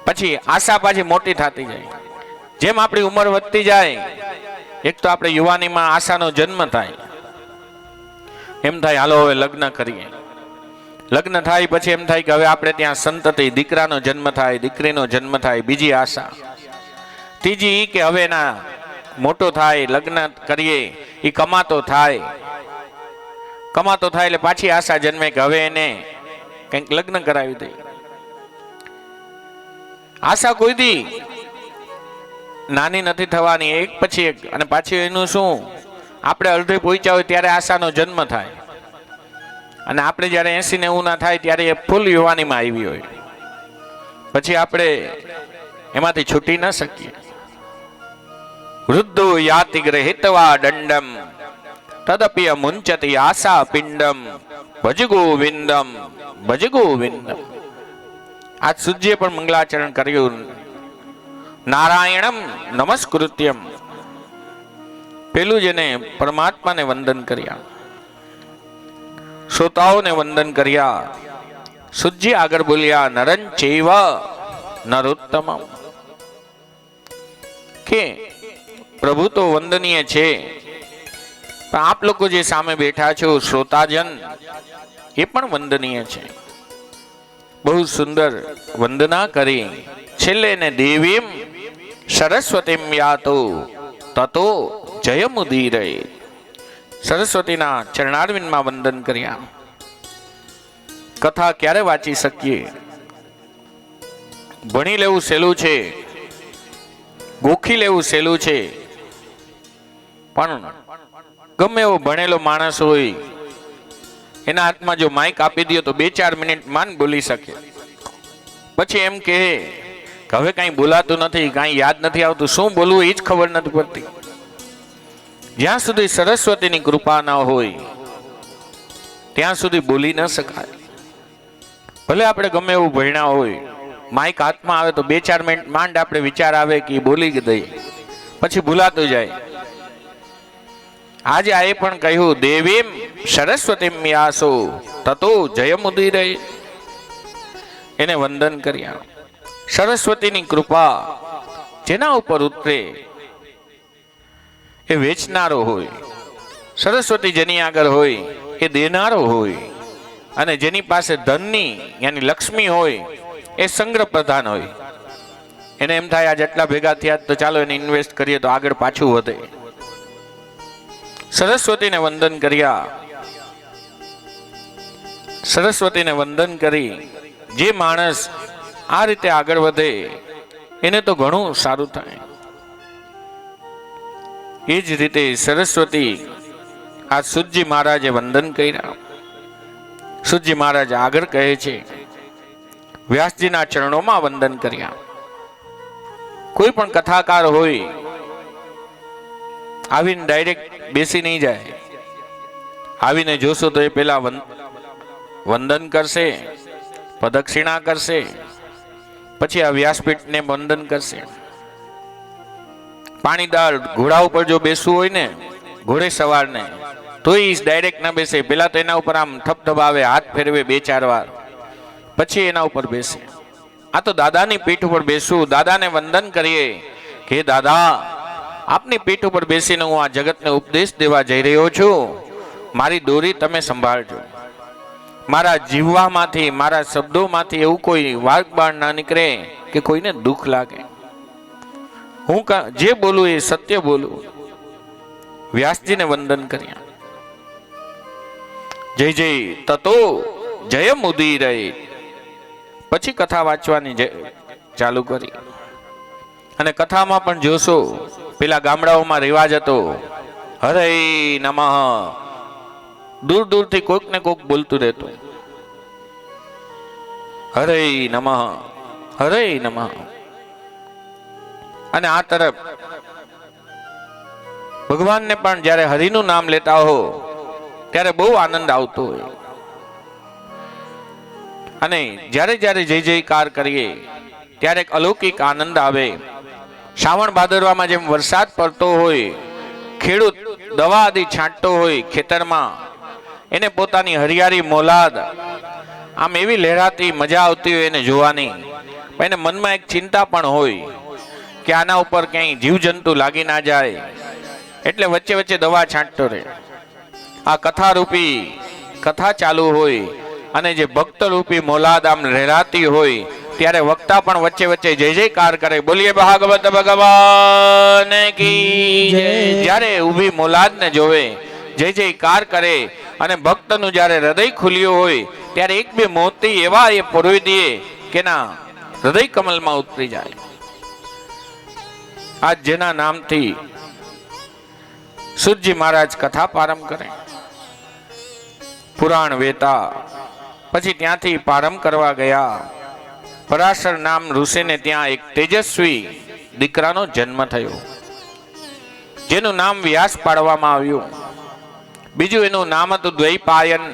પછી આશા પાછી મોટી થતી જાય. જેમ આપણી ઉંમર વધતી જાય, એક તો આપણે યુવાનીમાં આશાનો જન્મ થાય, એમ થાય હાલો હવે લગ્ન કરીએ. લગ્ન થાય પછી એમ થાય કે હવે આપણે ત્યાં સંતતિ, દીકરાનો જન્મ થાય, દીકરીનો જન્મ થાય, બીજી આશા. ત્રીજી કે હવે એના મોટો થાય, લગ્ન કરીએ, એ કમાતો થાય એટલે પાછી આશા જન્મે કે હવે એને કંઈક લગ્ન કરાવી દે. આશા કોઈ દી નાની નથી થવાની, એક પછી એક. અને પાછી એનું શું, આપણે અડધે પહોંચ્યા હોય ત્યારે આશાનો જન્મ થાય, અને આપણે જ્યારે 80-90 ના થાય ત્યારે એ ફૂલ યુવાનીમાં આવી હોય. પછી આપણે એમાંથી છૂટી ન શકીએ. વૃદ્ધો યાતિ ગ્રહિત્વા દંડમ તદપિય મુંચતી આશા પિંડમ ભજ ગોવિંદમ. આજ સૂર્ય પણ મંગલાચરણ કર્યું. નારાયણમ નમસ્કૃત્યમ, પેલું જેને પરમાત્માને વંદન કર્યા, શ્રોતાઓને વંદન કર્યા. સૂર્ય આગળ બોલ્યા નરં ચૈવ નરોત્તમમ, કે પ્રભુ તો વંદનીય છે, પણ આપ લોકો જે સામે બેઠા છો શ્રોતાજન એ પણ વંદનીય છે. બહુ સુંદર વંદના કરી. છેલ્લે ને દેવીમ સરસ્વતીમ યાતો તતો જયમુદીરે, સરસ્વતીના ચરણારવિંદમાં વંદન કર્યા. કથા ક્યારે વાંચી શકીએ? ભણી લેવું સહેલું છે, ગોખી લેવું સહેલું છે, પણ ગમે એવો ભણેલો માણસ હોય એના હાથમાં જો માઇક આપી દો તો 2-4 મિનિટ માન બોલી શકે, પછી એમ કહે કે હવે કાંઈ બોલાતું નથી, કાંઈ યાદ નથી આવતું, શું બોલવું એ જ ખબર નથી પડતી. જ્યાં સુધી સરસ્વતીની કૃપા ન હોય ત્યાં સુધી બોલી ન શકાય. ભલે આપણે ગમે એવું ભણ્યા હોય, માઇક હાથમાં આવે તો 2-4 મિનિટ માંડ આપણે વિચાર આવે કે બોલી દઈએ, પછી ભૂલાતું જાય. આજે આ પણ કહ્યું, દેવીમ સરસ્વતીમ યાસો તતો જયમુદિરે, એને વંદન કર્યા. સરસ્વતીની કૃપા જેના ઉપર ઉતરે એ વેચનારો હોય, સરસ્વતી જેની આગળ હોય એ દેનારો હોય, અને જેની પાસે ધનની યાની લક્ષ્મી હોય એ સંગ્રહ પ્રધાન હોય. એને એમ થાય આ જેટલા ભેગા થયા તો ચાલો એને ઇન્વેસ્ટ કરીએ તો આગળ પાછું વધે. સરસ્વતીને વંદન કર્યા. સરસ્વતીને વંદન કરી જે માણસ આ રીતે આગળ વધે એને તો ઘણું સારું થાય. એ જ રીતે સરસ્વતી આ સુતજી મહારાજે વંદન કર્યા. સુતજી મહારાજ આગળ કહે છે, વ્યાસજીના ચરણોમાં વંદન કર્યા. કોઈ પણ કથાકાર હોય આવીને ડાયરેક્ટ બેસી નહીં જાય. આવીને જોશો તો એ પેલા વંદન કરશે, પ્રદક્ષિણા કરશે, પછી આ વ્યાસપીઠને વંદન કરશે. પાણીદાર ઘોડા ઉપર જો બેસવું હોય ને, ઘોડે સવારને, તો એ ડાયરેક્ટ ના બેસે. પેલા તો એના ઉપર આમ થપથપાવે, હાથ ફેરવે 2-4 વાર, પછી એના ઉપર બેસે. આ તો દાદાની પીઠ ઉપર બેસવું, દાદાને વંદન કરીએ કે દાદા આપની પીઠ ઉપર બેસીને હું આ જગતને ઉપદેશ દેવા જઈ રહ્યો છું, મારી દોરી તમે સંભાળજો. મારા જીવવામાંથી, મારા શબ્દોમાંથી એવું કોઈ વાગબાણ ના નીકળે કે કોઈને દુઃખ લાગે. હું જે બોલું એ સત્ય બોલું. વ્યાસજીને વંદન કર્યા. જય જય તતો જય મુદિરે. પછી કથા વાંચવાની ચાલુ કરી. અને કથામાં પણ જોશો, પેલા ગામડાઓમાં રિવાજ હતો, હરે નમઃ, દૂર દૂરથી કોઈક ને કોઈક બોલતું રહેતું, હરે નમઃ, હરે નમઃ. અને આ તરફ ભગવાનને પણ જ્યારે હરિનું નામ લેતા હો ત્યારે બહુ આનંદ આવતો હોય. અને જ્યારે જ્યારે જય જયકાર કરીએ ત્યારે એક અલૌકિક આનંદ આવે. શ્રાવણ ભાદરવામાં જેમ વરસાદ પડતો હોય, ખેડૂત દવા આદિ છાંટતો હોય ખેતરમાં, એને પોતાની હરિયાળી મોલાદ આમ એવી લહેરાતી મજા આવતી હોય એને જોવાની. એને મનમાં એક ચિંતા પણ હોય કે આના ઉપર ક્યાંય જીવજંતુ લાગી ના જાય, એટલે વચ્ચે વચ્ચે દવા છાંટતો રહે. આ કથા રૂપી કથા ચાલુ હોય અને જે ભક્ત રૂપી મોલાદ આમ લહેરાતી હોય ત્યારે વક્તા પણ વચ્ચે વચ્ચે જય જયકાર કરે, બોલીએ ભાગવત ભગવાન કી જય. જ્યારે ઊભી મોલાદને જોવે, જય જયકાર કરે, અને ભક્તનું જ્યારે હૃદય ખુલ્યું હોય ત્યારે 1-2 મોતી એવા એ પરોવી દે કે ના હૃદય કમલમાં ઉતરી જાય. આજ જેના નામથી સુતજી મહારાજ કથા પ્રારંભ કરે, પુરાણ વેતા, પછી ત્યાંથી પ્રારંભ કરવા ગયા. પરાશર નામ ઋષિને ત્યાં એક તેજસ્વી દીકરાનો જન્મ થયો, જેનું નામ વ્યાસ પાડવામાં આવ્યું. બીજું એનું નામ હતું દ્વૈપાયન,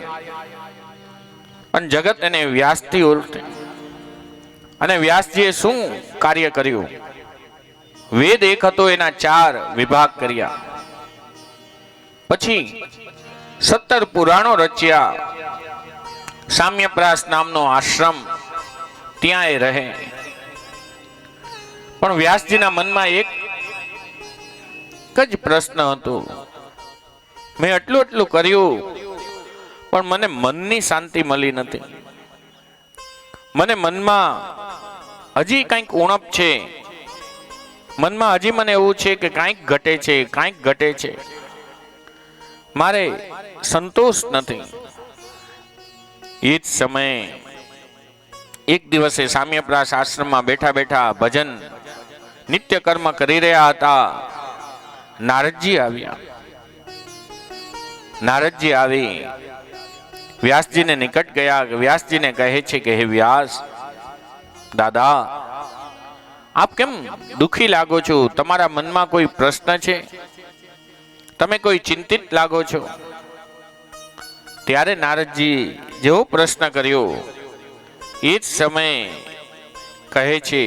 અને જગત એને વ્યાસથી ઓળખે. અને વ્યાસજીએ શું કાર્ય કર્યું? વેદ એક હતો, એના 4 વિભાગ કર્યા. પછી 17 પુરાણો રચ્યા. સામ્યપ્રાસ નામનો આશ્રમ, ત્યાં એ રહે. પણ વ્યાસજીના મનમાં એક જ પ્રશ્ન હતો, મેં એટલું કર્યું પણ મને મનની શાંતિ મળી નથી. મને મનમાં હજી કંઈક ઉણપ છે, મનમાં હજી મને એવું છે કે કંઈક ઘટે છે, કંઈક ઘટે છે, મારે સંતોષ નથી. એ જ સમયે એક દિવસે સામ્યપ્રાસ આશ્રમમાં બેઠા બેઠા ભજન નિત્ય કર્મ કરી રહ્યા હતા. નારદજી આવ્યા. નારદજી આવી વ્યાસજીને નિકટ ગયા. વ્યાસજીને કહે છે કે હે વ્યાસ દાદા, આપ કેમ દુખી લાગો છો? તમારા મનમાં કોઈ પ્રશ્ન છે? તમે કોઈ ચિંતિત લાગો છો? ત્યારે નારદજી જેવો પ્રશ્ન કર્યો એ જ સમયે કહે છે,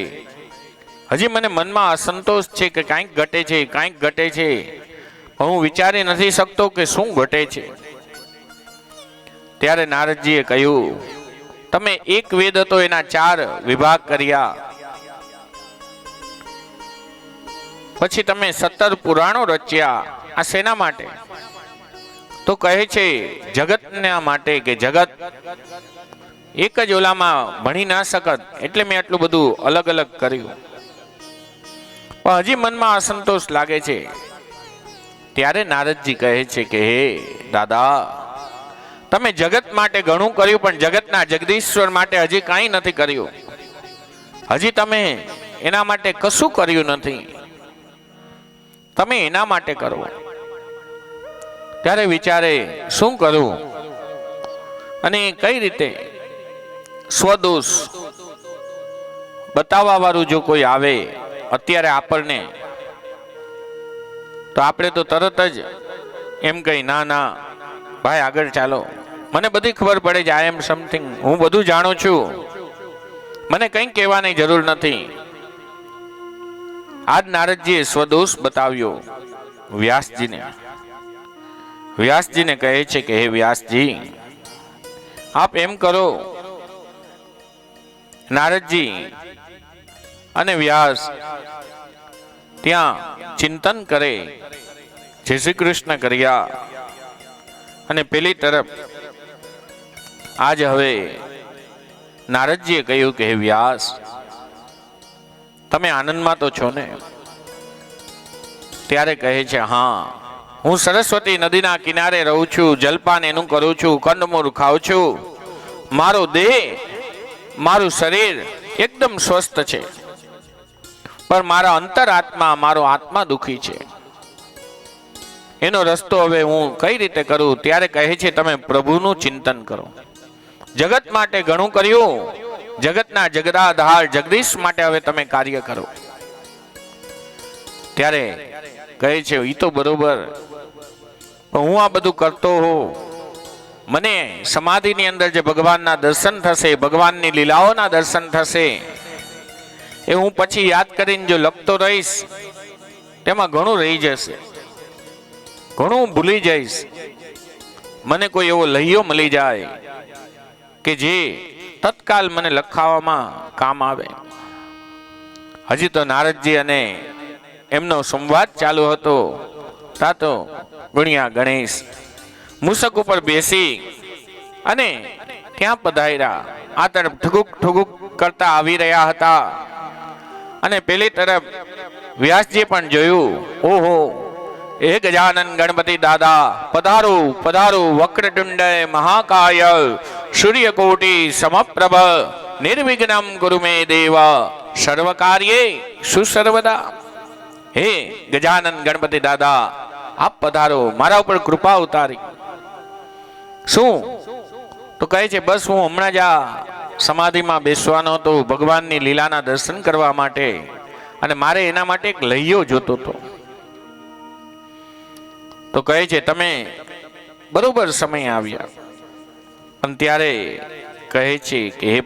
હજી મને મનમાં અસંતોષ છે કે કાંઈક ઘટે છે, કાંઈક ઘટે છે, પણ હું વિચારી નથી શકતો કે શું ઘટે છે. ત્યારે નારદજીએ કહ્યું, તમે એક વેદ હતો એના 4 વિભાગ કર્યા, પછી તમે 17 પુરાણો રચ્યા. આ શેના માટે? તો કહે છે જગતના માટે, કે જગત એક જ ઓલામાં ભણી ના શકત એટલે મેં આટલું બધું અલગ અલગ કર્યું, પણ હજી મનમાં અસંતોષ લાગે છે. ત્યારે નારદજી કહે છે કે હે દાદા, તમે જગત માટે ઘણું કર્યું, પણ જગતના જગદીશ્વર માટે હજી કાંઈ નથી કર્યું. હજી તમે એના માટે કશું કર્યું નથી. તમે એના માટે કરો. ત્યારે વિચારે શું કરું અને કઈ રીતે? સ્વદોષ બતાવવા વાળું જો કોઈ આવે અત્યારે આપણને, તો આપણે તો તરત જ એમ કહી, ના ના ભાઈ આગળ ચાલો, મને બધી ખબર પડે છે, આઈ એમ સમથિંગ, હું બધું જાણું છું, મને કંઈ કહેવાની જરૂર નથી. આજ નારદજીએ સ્વદોષ બતાવ્યો વ્યાસજીને. વ્યાસજીને કહે છે કે હે વ્યાસજી, આપ એમ કરો. નારદજી અને વ્યાસ ત્યાં ચિંતન કરે, જય શ્રી કૃષ્ણ કર્યા, અને પેલી તરફ આજ હવે નારદજીએ કહ્યું કે હે વ્યાસ, તમે આનંદમાં તો છો ને? ત્યારે કહે છે, હા, હું સરસ્વતી નદીના કિનારે રહું છું, જલપાન એનું કરું છું, કંદમૂળ ખાઉં છું, મારો દેહ, મારું શરીર એકદમ સ્વસ્થ છે, પણ મારા અંતરાત્મા, મારો આત્મા દુખી છે. એનો રસ્તો હવે હું કઈ રીતે કરું? ત્યારે કહે છે, તમે પ્રભુનું ચિંતન કરો. જગત માટે ઘણું કર્યું, જગતના જગદાધાર જગદીશ માટે હવે તમે કાર્ય કરો. ત્યારે કહે છે, એ તો બરોબર, પણ હું આ બધું કરતો હોઉં, મને સમાધિની અંદર જે ભગવાનના દર્શન થશે, ભગવાનની લીલાઓના દર્શન થશે, એ હું પછી યાદ કરીને જો લખતો રહીશ, તેમાં ઘણું રહી જશે, ઘણું ભૂલી જઈશ. મને કોઈ એવો લહ્યો મળી જાય કે જે તત્કાલ મને લખાવામાં કામ આવે. હજી તો નારદજી અને એમનો સંવાદ ચાલુ હતો, તા તો ગુણિયા ગણેશ મૂસક ઉપર બેસી અને ત્યાં પધાર્યા. આ તરફ ઠુગુક ઠુગુક કરતા આવી રહ્યા હતા, અને પેલી તરફ વ્યાસજી પણ જોયું, ઓહો, હે ગજાનન ગણપતિ દાદા, પધારો પધારો, વક્રતુંડ મહાકાય, સૂર્યકોટિ સમપ્રભ, નિર્વિઘ્નમ ગુરુ મે દેવ, સર્વ કાર્યે સુસર્વદા. હે ગજાનન ગણપતિ દાદા, આપ પધારો, મારા ઉપર કૃપા ઉતારી. શું? તો કહે છે, બસ હું હમણાં જ આ સમાધિમાં બેસવાનો હતો ભગવાનની લીલાના દર્શન કરવા માટે, અને મારે એના માટે એક લહ્યો જોતો હતો. તો કહે છે, તમે બરોબર સમય આવ્યા. પણ ત્યારે કહે છે કે હે